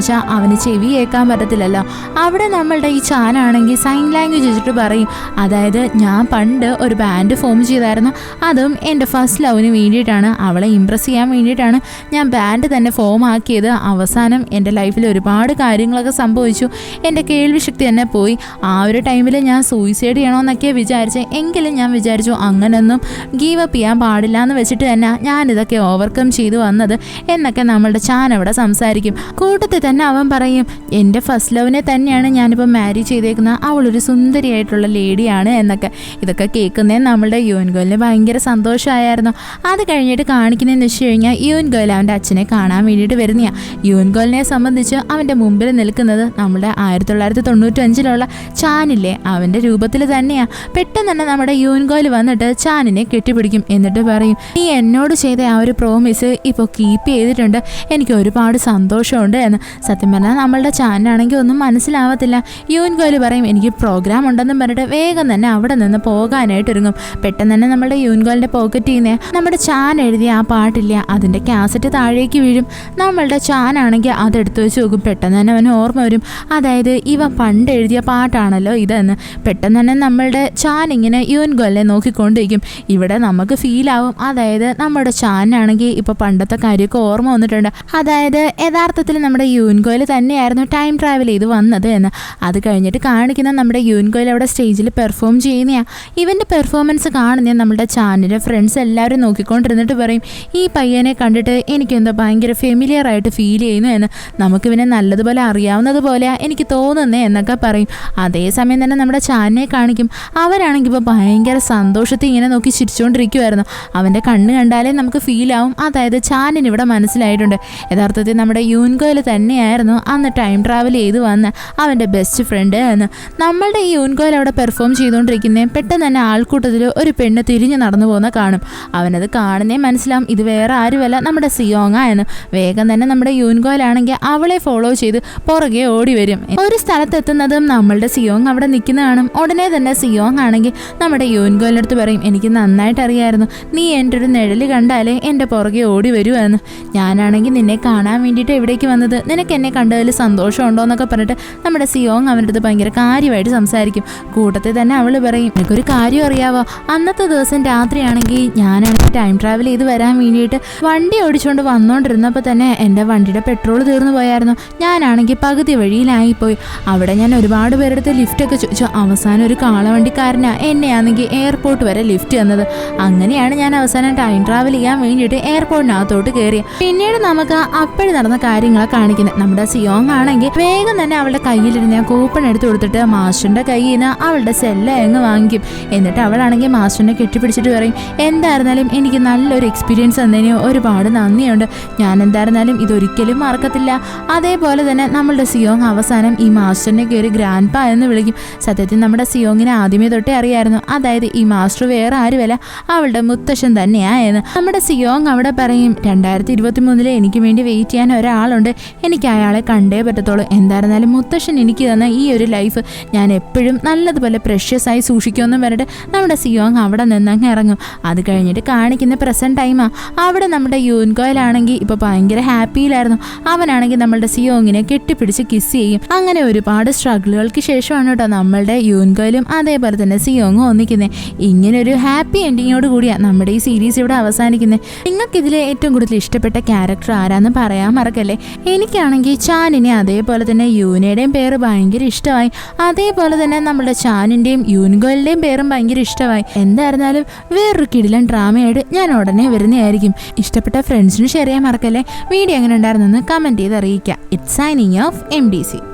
വെച്ചാൽ അവന് ചെവി കേൾക്കാൻ പറ്റത്തില്ലല്ലോ. അവിടെ നമ്മളുടെ ഈ ചാനാണെങ്കിൽ സൈൻ ലാംഗ്വേജ് വെച്ചിട്ട് പറയും, അതായത് ഞാൻ പണ്ട് ഒരു ബാൻഡ് ഫോം ചെയ്തായിരുന്നു, അതും എൻ്റെ ഫസ്റ്റ് ലവിന് വേണ്ടിയിട്ടാണ്, അവളെ ഇമ്പ്രസ് ചെയ്യാൻ വേണ്ടിയിട്ടാണ് ഞാൻ ബാൻഡ് തന്നെ ഫോം ആക്കിയത്. അവസാനം എൻ്റെ ലൈഫിൽ ഒരുപാട് കാര്യങ്ങളൊക്കെ സംഭവിച്ചു, എൻ്റെ കേൾവി ശക്തി തന്നെ പോയി. ആ ഒരു ടൈമിൽ ഞാൻ സൂയിസൈഡ് ചെയ്യണമെന്നൊക്കെയാണ് വിചാരിച്ചത്. എങ്കിലും ഞാൻ വിചാരിച്ചു അങ്ങനൊന്നും ഗീവ് അപ്പ് ചെയ്യാൻ പാടില്ല എന്ന് വെച്ചിട്ട് തന്നെ ഞാനിതൊക്കെ ഓവർകം ചെയ്തു വന്നത് എന്നൊക്കെ നമ്മളുടെ ചാൻ അവിടെ സംസാരിക്കും. കൂട്ടത്തിൽ തന്നെ അവൻ പറയും, എൻ്റെ ഫസ്റ്റ് ലവിനെ തന്നെയാണ് ഞാനിപ്പോൾ മാരി ചെയ്തേക്കുന്നത്, അവളൊരു സുന്ദരിയായിട്ടുള്ള ലേഡിയാണ് എന്നൊക്കെ. ഇതൊക്കെ കേൾക്കുന്നേ നമ്മളുടെ യൂൻഗോലിന് ഭയങ്കര സന്തോഷമായിരുന്നു. അത് കഴിഞ്ഞിട്ട് കാണിക്കുന്നതെന്ന് വെച്ച് കഴിഞ്ഞാൽ യൂൻഗോൽ അവൻ്റെ അച്ഛനെ കാണാൻ വേണ്ടിയിട്ട് വരുന്നതാണ്. യൂൻഗോലിനെ സംബന്ധിച്ച് അവൻ്റെ മുമ്പിൽ നിൽക്കുന്നത് നമ്മുടെ 1995 ചാനില്ലേ, അവൻ്റെ രൂപത്തിൽ തന്നെയാണ്. പെട്ടെന്ന് തന്നെ നമ്മുടെ യൂൻഗോൽ വന്നിട്ട് ചാനിനെ കെട്ടിപ്പിടിക്കും. എന്നിട്ട് പറയും, നീ എന്നോട് ചെയ്ത ആ ഒരു പ്രോമിസ് ഇപ്പോൾ കീപ്പ് ചെയ്തിട്ടുണ്ട്, എനിക്ക് ഒരുപാട് സന്തോഷമുണ്ട് എന്ന്. സത്യം പറഞ്ഞാൽ നമ്മളുടെ ചാനാണെങ്കിൽ ഒന്നും മനസ്സിലാവത്തില്ല. യൂൻഗോൽ പറയും, എനിക്ക് പ്രോഗ്രാം ഉണ്ടെന്നും പറഞ്ഞിട്ട് വേഗം തന്നെ അവിടെ നിന്ന് പോകാനായിട്ട് ഒരുങ്ങും. പെട്ടെന്ന് തന്നെ നമ്മുടെ യൂൻഗോലിൻ്റെ പോക്കറ്റിൽ നിന്ന് നമ്മുടെ ചാൻ എഴുതിയ ആ പാട്ടില്ല, അതിൻ്റെ കാസറ്റ് താഴേക്ക് വീഴും. നമ്മളുടെ ചാനാണെങ്കിൽ അതെടുത്ത് വെച്ച് നോക്കും. പെട്ടെന്ന് തന്നെ അവന് ഓർമ്മ വരും, അതായത് ഇവ പണ്ട് എഴുതിയ പാട്ടാണല്ലോ ഇതെന്ന്. പെട്ടെന്ന് തന്നെ നമ്മളുടെ ചാൻ ഇങ്ങനെ യൂൻഗോലിനെ നോക്കിക്കൊണ്ടിരിക്കും. ഇവിടെ നമുക്ക് ഫീലാവും, അതായത് നമ്മുടെ ചാനാണെങ്കിൽ ഇപ്പോൾ പണ്ടത്തെ കാര്യമൊക്കെ ഓർമ്മ വന്നിട്ടുണ്ട്. അതായത് യഥാർത്ഥത്തിൽ നമ്മുടെ യൂൻഗോൽ തന്നെയായിരുന്നു ടൈം ട്രാവൽ ചെയ്ത് വന്നത് എന്ന്. അത് കഴിഞ്ഞിട്ട് കാണിക്കുന്ന നമ്മുടെ യൂൻഗോൽ അവിടെ സ്റ്റേജിൽ പെർഫോം ചെയ്യുന്നതാണ്. ഇവൻ്റെ പെർഫോമൻസ് കാണുന്ന നമ്മുടെ ചാനിൻ്റെ ഫ്രണ്ട്സ് എല്ലാവരും നോക്കിക്കൊണ്ടിരുന്നിട്ട് പറയും, ഈ പയ്യനെ കണ്ടിട്ട് എനിക്കെന്തോ ഭയങ്കര ഫെമിലിയർ ആയിട്ട് ഫീൽ ചെയ്യുന്നു എന്ന്, നമുക്കിവനെ നല്ലതുപോലെ അറിയാവുന്നത് പോലെ എനിക്ക് തോന്നുന്നേ എന്നൊക്കെ പറയും. അതേസമയം തന്നെ നമ്മുടെ ചാനിനെ കാണിക്കും. അവരാണെങ്കിൽ ഇപ്പോൾ ഭയങ്കര സന്തോഷത്തിൽ ഇങ്ങനെ നോക്കി ചിരിച്ചുകൊണ്ടിരിക്കുമായിരുന്നു. അവൻ്റെ കണ്ണ് കണ്ടാലേ നമുക്ക് ഫീലാവും, അതായത് ചാനിന് ഇവിടെ മനസ്സിലായിട്ടുണ്ട് യഥാർത്ഥത്തിൽ നമ്മുടെ യൂൻഗോൽ തന്നെയായിരുന്നു അന്ന് ടൈം ട്രാവൽ ചെയ്ത് വന്ന് അവൻ്റെ ബെസ്റ്റ് ഫ്രണ്ട് എന്ന്. നമ്മളുടെ ഈ യൂൻഗോൽ അവിടെ പെർഫോം ചെയ്തുകൊണ്ടിരിക്കുന്നേ പെട്ടെന്ന് തന്നെ ആൾക്കൂട്ടത്തിൽ ഒരു പെണ്ണ് തിരിഞ്ഞ് നടന്നു പോകുന്ന കാണും. അവനത് കാണുന്നേ മനസ്സിലാവും, ഇത് വേറെ ആരുമല്ല നമ്മുടെ സിയോങ്ങ എന്ന്. വേഗം തന്നെ നമ്മുടെ യൂൻഗോലാണെങ്കിൽ അവളെ ഫോളോ ചെയ്ത് പുറകെ ഓടി വരും. ഒരു സ്ഥലത്തെത്തുന്നതും നമ്മളുടെ സിയോങ് അവിടെ നിൽക്കുന്ന കാണും. ഉടനെ തന്നെ സിയോങ് ആണെങ്കിൽ നമ്മുടെ യൂൻഗോലിൻ്റെ അടുത്ത് പറയും, എനിക്ക് നന്നായിട്ട് അറിയായിരുന്നു നീ എൻ്റെ ഒരു നിഴല് കണ്ടാലേ എൻ്റെ പുറകെ ഓടി വരുമെന്ന്. ഞാനാണെങ്കിൽ നിന്നെ കാണാൻ വേണ്ടിയിട്ട് എവിടേക്ക് വന്നത്, നിനക്ക് എന്നെ കണ്ടതിൽ സന്തോഷമുണ്ടോ എന്നൊക്കെ പറഞ്ഞിട്ട് നമ്മുടെ സിയോങ് അവൻ്റെ അടുത്ത് ഭയങ്കര കാര്യമായിട്ട് സംസാരിക്കും. കൂട്ടത്തിൽ തന്നെ അവൾ പറയും, എനിക്കൊരു കാര്യം അറിയാവോ, അന്നത്തെ ദിവസം രാത്രിയാണെങ്കിൽ ഞാനാണെങ്കിൽ ടൈം ട്രാവൽ ചെയ്ത് വരാൻ വേണ്ടിയിട്ട് വണ്ടി ഓടിച്ചുകൊണ്ട് വന്നുകൊണ്ടിരുന്നപ്പോൾ തന്നെ എൻ്റെ വണ്ടിയുടെ പെട്രോൾ തീർന്നു പോയായിരുന്നു. ഞാനാണെങ്കിൽ പകുതി വഴിയിലായിപ്പോയി. അവിടെ ഞാൻ ഒരുപാട് പേരെടുത്ത് ലിഫ്റ്റൊക്കെ ചോദിച്ചു. അവസാനം ഒരു കാളവണ്ടിക്കാരനാ എന്നെയാണെങ്കിൽ എയർപോർട്ട് വരെ ലിഫ്റ്റ് തന്നത്. അങ്ങനെയാണ് ഞാൻ അവസാനം ടൈം ട്രാവൽ ചെയ്യാൻ വേണ്ടിയിട്ട് എയർപോർട്ടിനകത്തോട്ട് കയറി. പിന്നീട് നമുക്ക് അപ്പോഴും നടന്ന കാര്യങ്ങളെ കാണിക്കുന്നത്. നമ്മുടെ സിയോങ് ആണെങ്കിൽ വേഗം തന്നെ അവളുടെ കയ്യിലിരുന്ന കൂപ്പൺ എടുത്ത് കൊടുത്തിട്ട് മാസ്റ്ററിന്റെ കയ്യിൽ നിന്ന് അവളുടെ സെല്ല അങ്ങ് വാങ്ങിക്കും. എന്നിട്ട് അവളാണെങ്കിൽ മാസ്റ്ററിനെ കെട്ടിപ്പിടിച്ചിട്ട് പറയും, എന്തായിരുന്നാലും എനിക്ക് നല്ലൊരു എക്സ്പീരിയൻസ് തന്നതിന് ഒരുപാട് നന്ദിയുണ്ട്, ഞാൻ എന്തായിരുന്നാലും ഇതൊരിക്കലും മറക്കത്തില്ല. അതേപോലെ തന്നെ നമ്മളുടെ സിയോങ് അവസാനം ഈ മാസ്റ്ററിനെ കയറി ഗ്രാൻഡ് പാ എന്ന് വിളിക്കും. സത്യത്തിൽ നമ്മുടെ സിയോങ്ങിനെ ആദ്യമേ തൊട്ടേ അറിയായിരുന്നു, അതായത് ഈ മാസ്റ്റർ വേറെ ആരുമല്ല അവളുടെ മുത്തശ്ശൻ തന്നെയായെന്ന്. നമ്മുടെ സിയോങ് അവിടെ പറയും, 2023 എനിക്ക് വേണ്ടി വെയിറ്റ് ചെയ്യാൻ ഒരാളുണ്ട്, എനിക്ക് അയാളെ കണ്ടേ പറ്റത്തുള്ളൂ. എന്തായിരുന്നാലും മുത്തശ്ശൻ എനിക്ക് തന്ന ഈ ഒരു ലൈഫ് ഞാൻ എപ്പോഴും നല്ലതുപോലെ പ്രഷ്യസ് ആയി സൂക്ഷിക്കുമെന്നും പറഞ്ഞിട്ട് നമ്മുടെ സിയോങ് അവിടെ നിന്നങ്ങ് ഇറങ്ങും. അത് കഴിഞ്ഞിട്ട് കാണിക്കുന്ന പ്രസന്റ് ടൈമാ. അവിടെ നമ്മുടെ യൂൻഗോയിലാണെങ്കിൽ ഇപ്പോൾ ഭയങ്കര ഹാപ്പിയിലായിരുന്നു. അവനാണെങ്കിൽ നമ്മളുടെ സിയോങ്ങിനെ കെട്ടിപ്പിടിച്ച് കിസ് ചെയ്യും. അങ്ങനെ ഒരുപാട് സ്ട്രഗിളുകൾക്ക് ശേഷമാണ് കേട്ടോ നമ്മളുടെ യൂൻഗോയിലും അതേപോലെ തന്നെ സിയോങ്ങും ഒന്നിക്കുന്നത്. ഇങ്ങനൊരു ഹാപ്പി എൻഡിങ്ങോട് കൂടിയാണ് നമ്മുടെ ഈ സീരീസ് ഇവിടെ അവസാനിക്കുന്നത്. നിങ്ങൾക്ക് ഇതിൽ ഏറ്റവും കൂടുതൽ ഇഷ്ടപ്പെട്ട ക്യാരക്ടർ ആരാന്ന് പറയാൻ മറക്കല്ലേ. എനിക്കാണെങ്കിൽ ചാനിനെ അതേപോലെ തന്നെ യൂനയുടെയും പേര് ഭയങ്കര ഇഷ്ടമായി. അതേപോലെ തന്നെ നമ്മുടെ ചാനിൻ്റെയും യൂൻഗോലിൻ്റെയും പേരും ഭയങ്കര ഇഷ്ടമായി. എന്തായിരുന്നാലും വേറൊരു കിടിലൻ ഡ്രാമയായിട്ട് ഞാൻ ഉടനെ വരുന്നതായിരിക്കും. ഇഷ്ടപ്പെട്ട ഫ്രണ്ട്സിന് ഷെയർ ചെയ്യാൻ മറക്കല്ലേ. വീഡിയോ എങ്ങനെ ഉണ്ടായിരുന്നെന്ന് കമൻറ്റ് ചെയ്ത് അറിയിക്കുക. It's signing off MDC.